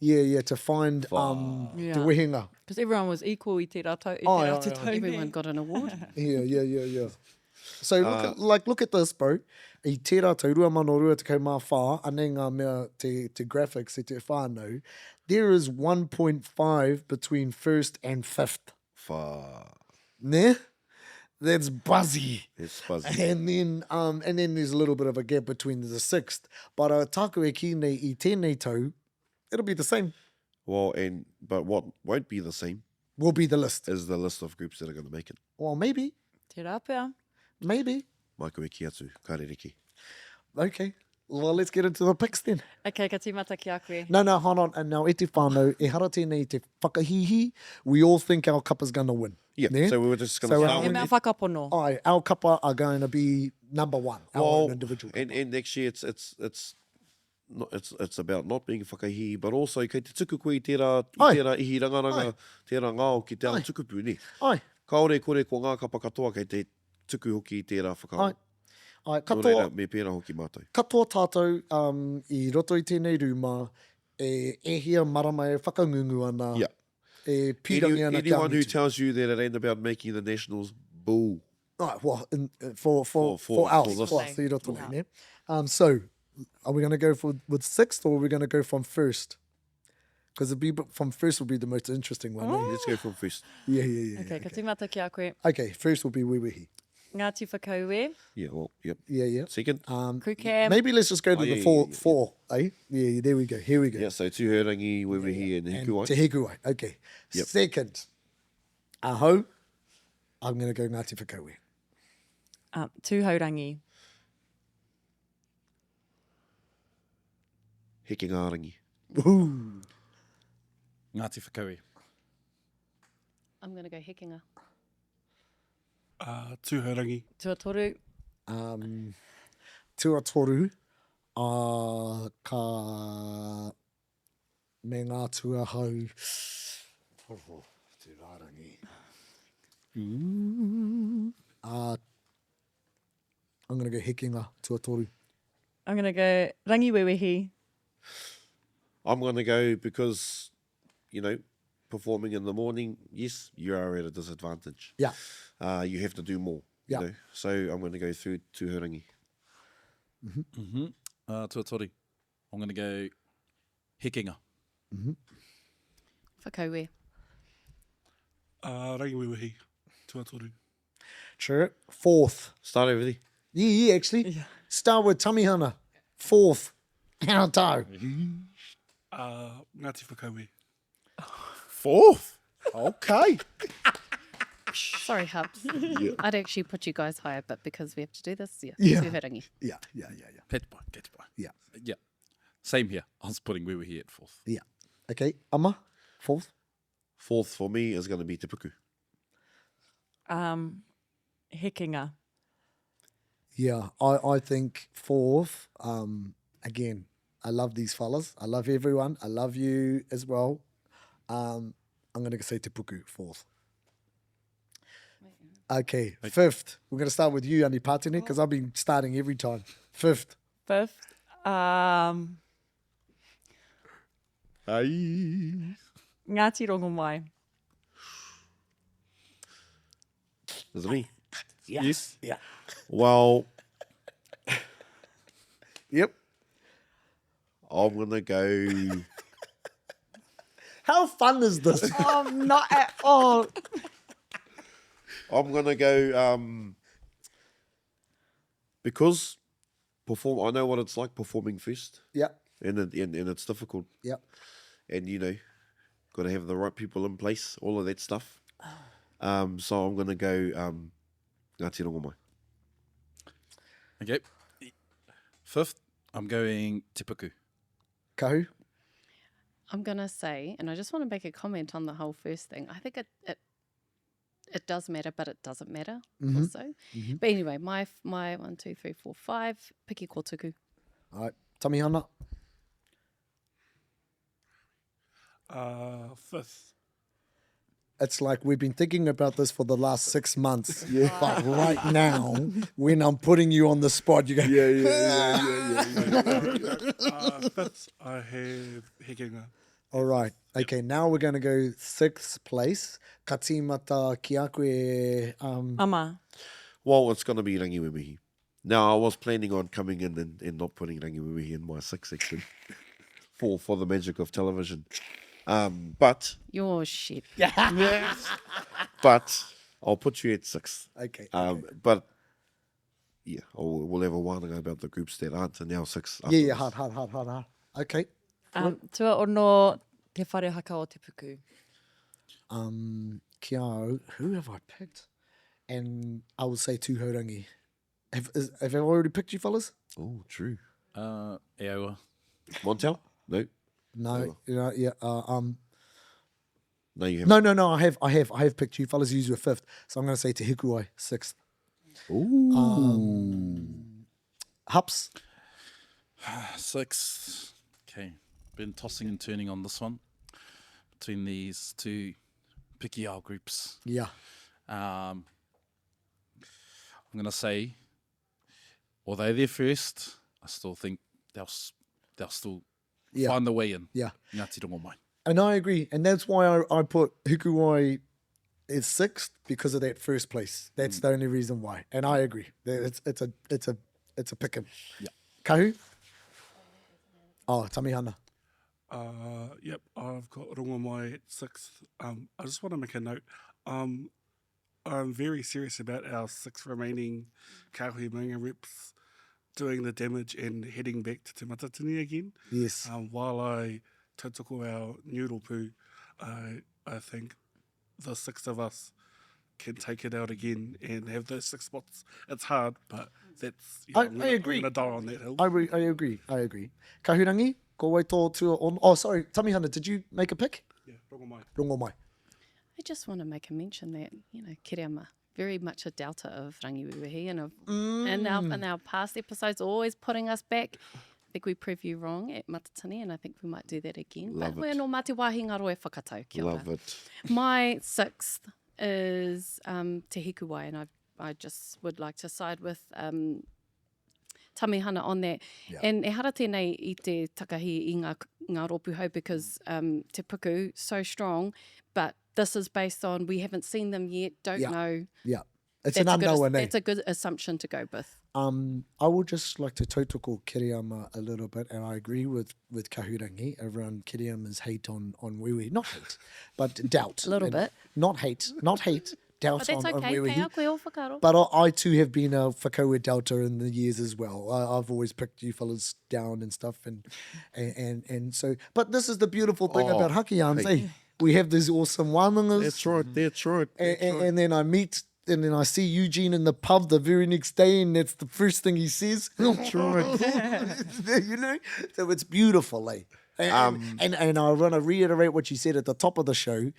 tētea. to find Fuck. Yeah. te wehenga. Because everyone was equal i te rātou, Everyone got an award. Yeah. So look at this, bro. I te rātou rua mano rua te kaumawha, ane ngā mea te graphics, te whānau. There is 1.5 between first and fifth. Fuck. Ne? That's buzzy. It's fuzzy. And then there's a little bit of a gap between the sixth. But tāku e ki nei I tēnei tau, it'll be the same. Well, but what won't be the same Will be the list. is the list of groups that are going to make it. Well, maybe. Te rāpea. Maybe. Mai koe ki atu, ka rereki. Okay. Well, let's get into the picks then. Okay, ka tīmata ki a koe. No, hold on. And now, e te whānau, e hara tēnei te whakahihi, we all think our kappa's going to win. Yeah, Ne? so we were just going to So, start E with mea it. whakapono. Aye, our kappa are going to be number one, our own individual kappa. and next year it's about not being whakahihi, but also kei te tuku koe i tērā, Ai. ihi rangaranga, Ai. tērā ngāo ki te ao Ai. tukupu, ne? Aye, Kaore kore ko ngā kapa katoa kei te tuku hoki i tērā whakao. aye. Aye, Nō reira, me pēra hoki mātou. katoa tātou i roto i tēnei rūma, e hia marama e whakangungu ana, Yeah. e pirangi ana kia Anyone who mutu. tells you that it ain't about making the nationals, bull. Right, well, for For us, this. for us, i roto nei, ne? So, are we going to go with sixth or are we going to go from first? Because from first will be the most interesting one. eh? Let's go from first. Yeah. Okay, ka tīmata ki a koe. Okay, first will be Wewehi. Ngāti Whakaue. Yeah, well, yep. Yeah. Second, Kuke. Maybe let's just go to Oh, the yeah, four, yeah. four, eh? Yeah, there we go. Here we go. yeah, so Tūhourangi, Ngāti and And Hikuwai. Te Hikuwai. Okay. Yep. Second, aho, I'm going to go Ngāti Whakaue. Tūhourangi. Heke Ngārangi. Woohoo. Ngāti Whakaue. I'm going to go Hekinga. Tūhourangi. Tuatoru. Tuatoru, ka me ngā tuahau. Te rārangi. I'm going to go Hekinga, Tuatoru. I'm going to go Rangiwewehi. I'm going to go because, performing in the morning, yes, you are at a disadvantage. Yeah. You have to do more. Yeah. You know? So I'm going to go through Tūhourangi. Tuatori. I'm going to go Hekinga. Whakaue. Rangiwewehi. Tuatoru. Sure. Fourth. Start over there. Yeah, actually. Yeah. Start with Tamihana. Fourth. How tau? Ngāti Whakaue. Fourth? Okay. Sorry, Hubs. I'd actually put you guys higher, but because we have to do this, Yeah. Tūhourangi. Yeah. Catch by. Yeah. Yeah. Same here. I was putting we were here at fourth. Yeah. Okay. Ama, fourth. Fourth for me is going to be Te Puku. Hekinga. Yeah, I think fourth. Again, I love these fellas. I love everyone. I love you as well. I'm going to say Te Puku, fourth. Okay, fifth. We're going to start with you, Anipātene, because I've been starting every time. Fifth. Fifth. Ai. Ngāti Rangiwewehi. Is it me? Yes. Yeah. Well, Yep. I'm going to go... How fun is this? Not at all. I'm going to go... because I know what it's like performing first. Yeah. And it's difficult. Yeah. And, got to have the right people in place, all of that stuff. So I'm going to go Ngāti Rangiwewehi. Okay. Fifth, I'm going Te Puku. Kahu. I'm going to say, and I just want to make a comment on the whole first thing. I think it does matter, but it doesn't matter also. But anyway, my 1, 2, 3, 4, 5, piki kōtuku. All right. Tamihana. Fifth. It's like we've been thinking about this for the last 6 months. Yeah. But right now, when I'm putting you on the spot, you go, Fifth, I have Hekinga. all right. Okay, now we're going to go 6th place. Ka tīmata ki a koe, Ama. Well, it's going to be Rangiwewehi. Now, I was planning on coming in and not putting Rangiwewehi in my 6th section for the magic of television. But Your shit. but I'll put you at 6th. Okay. But yeah, we'll have a wānanga about the groups that aren't in our 6th. Yeah, hard. Okay. Tua ono Te whare haka o te puku. Kia au, who have I picked? And I will say Tūhourangi. Have I already picked you fellas? Oh, true. E aua. Montel? No. No, you know, yeah. No, you haven't. No. I have picked you fellas. You were 5th, so I'm going to say Te Hikuwai 6th. Ooh. Hups. 6. Okay. Been tossing and turning on this one between these two pikiao groups. Yeah. I'm going to say, although they're first, I still think they'll still Yeah. find the way in. Yeah. Ngāti Rangiwewehi. And I agree. And that's why I put Hikuwai is 6th because of that first place. That's the only reason why. And I agree. It's a pick 'em. Yeah. Kahu? Oh, Tamihana. Yep, I've got Rangiwewehi at 6th. I just want to make a note. I'm very serious about our 6 remaining Kahui Manga reps doing the damage and heading back to Te Māngai again. Yes. While I tautoko our noodle poo, I think the 6 of us can take it out again and have those 6 spots. It's hard, but that's... I I'm agree. going to die on that hill. I agree. Kahurangi, ko wai tō tua on... Oh, sorry, Tamihana, did you make a pick? Yeah, Rangiwewehi. Rongo mai. I just want to make a mention that, Kereama, very much a delta of Rangiwewehi and in our past episodes, always putting us back. I think we preview wrong at Matatini, and I think we might do that again. Love but it. we're no Māti Wāhi Ngaroe Whakatau. Kia ora. Love it. My 6th is Te Hikuwai, and I just would like to side with Tamihana on that. Yeah. And e hara tēnei I te takahi I ngā ropuhau because te puku, so strong, but this is based on we haven't seen them yet, don't Yeah. know. Yeah. It's That's an unknown, eh? That's a good assumption to go with. I would just like to tautoko Kereama a little bit, and I agree with Kahurangi around Kereama's hate on Wewe. Not hate, but doubt. A little And bit. Not hate, doubt But that's on okay. Wewe. Kei a koe o whakaro. But I too have been a whakaue delta in the years as well. I've always picked you fellas down and stuff, and so. But this is the beautiful thing about Hakians, eh? We have these awesome wānangas. That's right. And then I meet, and then I see Eugene in the pub the very next day, and that's the first thing he says. That's right. So it's beautiful, eh? And I want to reiterate what you said at the top of the show.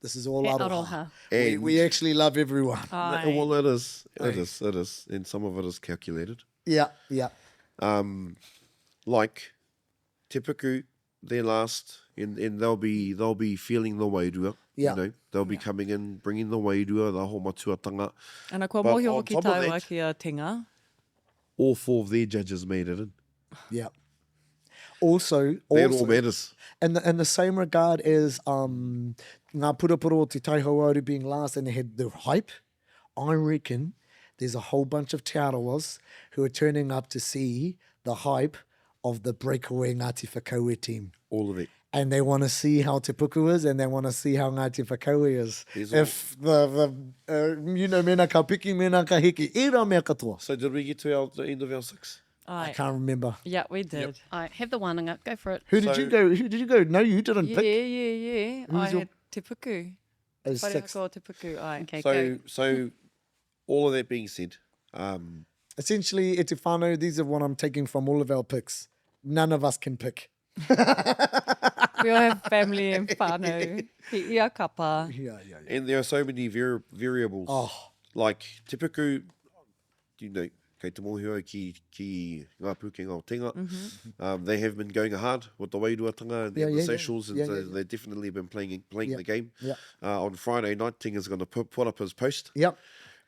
This is all E aroha. aroha. We actually love everyone. Well, it is. It is. And some of it is calculated. Yeah. Like, te puku, they're last, and they'll be feeling the wairua. Yeah. You know, they'll be coming in, bringing the wairua, the whole matuatanga. Ana kua But mohi on hoki top of tau that- a ki a tenga. All 4 of their judges made it in. Yeah. Also, That all matters. in the same regard as ngā purapuro o te Taihoaru being last and they had the hype, I reckon there's a whole bunch of te arawas who are turning up to see the hype of the breakaway Ngāti Whakaue team. All of it. And they want to see how Te Puku is, and they want to see how Ngāti Whakaue is. There's If mena ka piki, mena ka hiki, e rā mea katoa. So did we get to the end of our 6? I can't remember. Yeah, we did. I have the wānanga. Go for it. Who did you go? No, you didn't Yeah, pick. yeah. I Who's your- had te puku. As Whare 6th. haka o te puku, ai. Okay, go. So all of that being said, Essentially, e te whānau, these are what I'm taking from all of our picks. None of us can pick. We all have family and whānau. He ia kapa. Yeah. and there are so many variables. Oh. Like te puku, kei te mohio ki ngā pūkenga o Tenga. They have been going hard with the wairuatanga and the socials, and so they've definitely been playing the game. Yeah. On Friday night, Tenga's going to put up his post. Yep.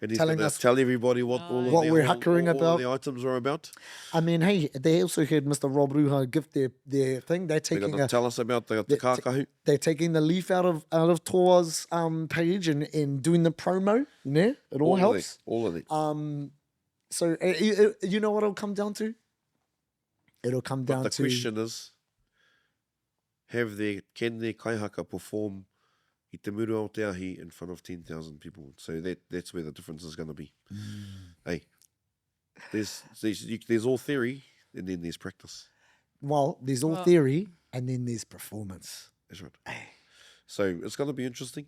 And he's Telling going us to tell everybody what all of what the, we're all huckering of about. the items are about. I mean, hey, they also heard Mr. Rob Ruha give their thing. They're They're taking going to tell us about the kākahu. they're taking the leaf out of Toa's page and doing the promo. Yeah, it all helps. All of it. So you know what it'll come down to? It'll come down But the to question is, can their kaihaka perform I te murua o te ahi in front of 10,000 people? So that's where the difference is going to be. Hey, there's all theory and then there's practice. well, there's all theory and then there's performance. That's right. So it's going to be interesting.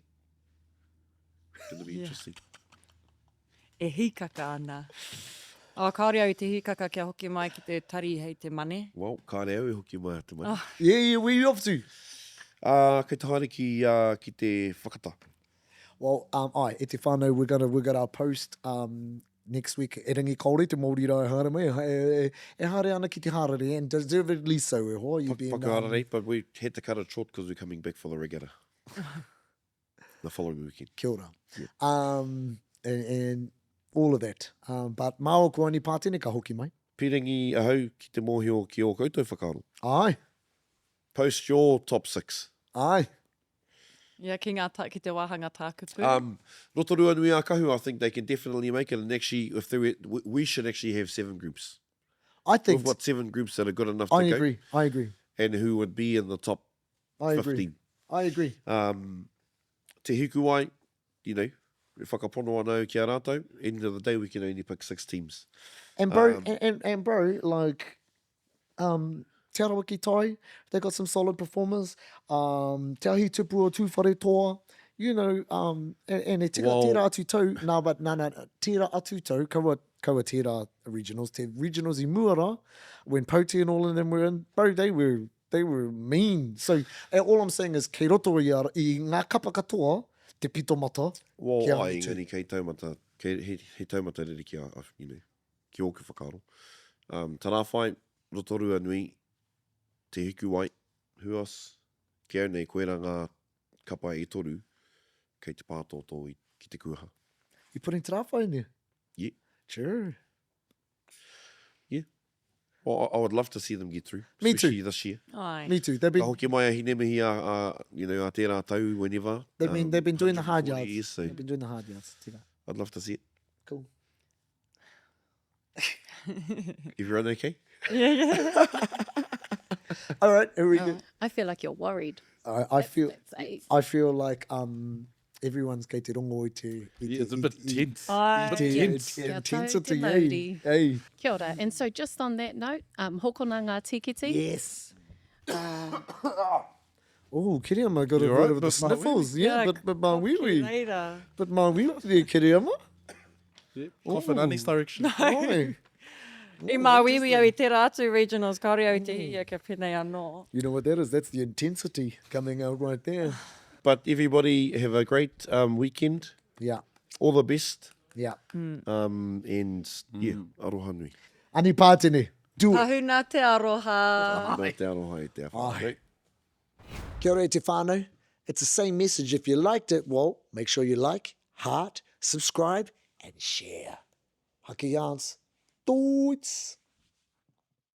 Going to be interesting. E hikaka ana. Kāre au te hikaka kia hoki mai ki te tari hei te mane. Well, kāre au e hoki mai te mani. Yeah, where you off to? Kei te haere ki te whakata. Well, e te whānau, we're gonna post next week e rangi kaore te Māori rai hara mai. E hare ana ki te harare, and deservedly so. E hoa, you've been... Whakaharare, but we had to cut it short because we're coming back for the regatta. The following weekend. Kia ora. And all of that. But Māoko Anipātene ka hoki mai. Pirangi ahau ki te mōhio ki o koutou whakaaro. Ai, Post your top 6. ai. Ia ki ki te wāhanga tākupu. Rotorua nui a kahu, I think they can definitely make it. And actually, if they were, we should actually have 7 groups. I think... We've got 7 groups that are good enough to go. I agree. And who would be in the top 15. I agree. Te Hikuwai, you know, whakapono anau ki a rātou. End of the day, we can only pick 6 teams. And bro, and bro, like... Te Arawa ki tai, they got some solid performers. Te ahi tupu o tūwhare toa, you know, and e tika tērā atu tau, tērā atu tau, kaua tērā regionals, te regionals I Muara, when Pūtea and all of them were in, bro, they were mean. So, all I'm saying is, kei roto I ngā kapa katoa, te pito mata, Well, kia ai atu. ngani kei taumata, he taumata rere ki a, you know, ki oku whakaaro. Tā rāwhai, rotorua nui, Te Hikuwai, who else? Ki ēnei koera ngā kapa e toru, kei te pātoto ki te kuha. You putting te rāwhai in there? Yeah. Sure. Yeah. Well, I would love to see them get through. Me too. Especially this year. Ai. Me too. They've Ka been hoki mai a hine mihi you know, a tērā tau whenever. they've been doing the hard 140 yards. years, so They've been doing the hard yards. Tira. I'd love to see it. Cool. Everyone okay? Yeah. All right, here we go. I feel like you're worried. I feel That's like everyone's kei te rongo I te... Yeah, it's a bit tense. Ai. Te Tense. intensity, Kia tau, te eh? mauri. Hey. Kia ora. And so just on that note, hokona ngā tikiti. Yes. Oh, Kereama got a You bit right, of the but sniffles. Yeah, but Māwiri. Later. But Māwiri there, Kereama. Yeah, coughing in his direction. Oi. I māwiwi au I tērā atu regionals, kāre au te hia ka whenei anō. You know what that is? That's the intensity coming out right there. But everybody have a great weekend. Yeah, All the best. yeah. And yeah, aroha nui. Anipātene, do it. Kahuna te aroha. Nā te aroha e te awhai. Kia ora e te whānau. It's the same message. If you liked it, well, make sure you like, heart, subscribe, and share. Haki Yans. Toits.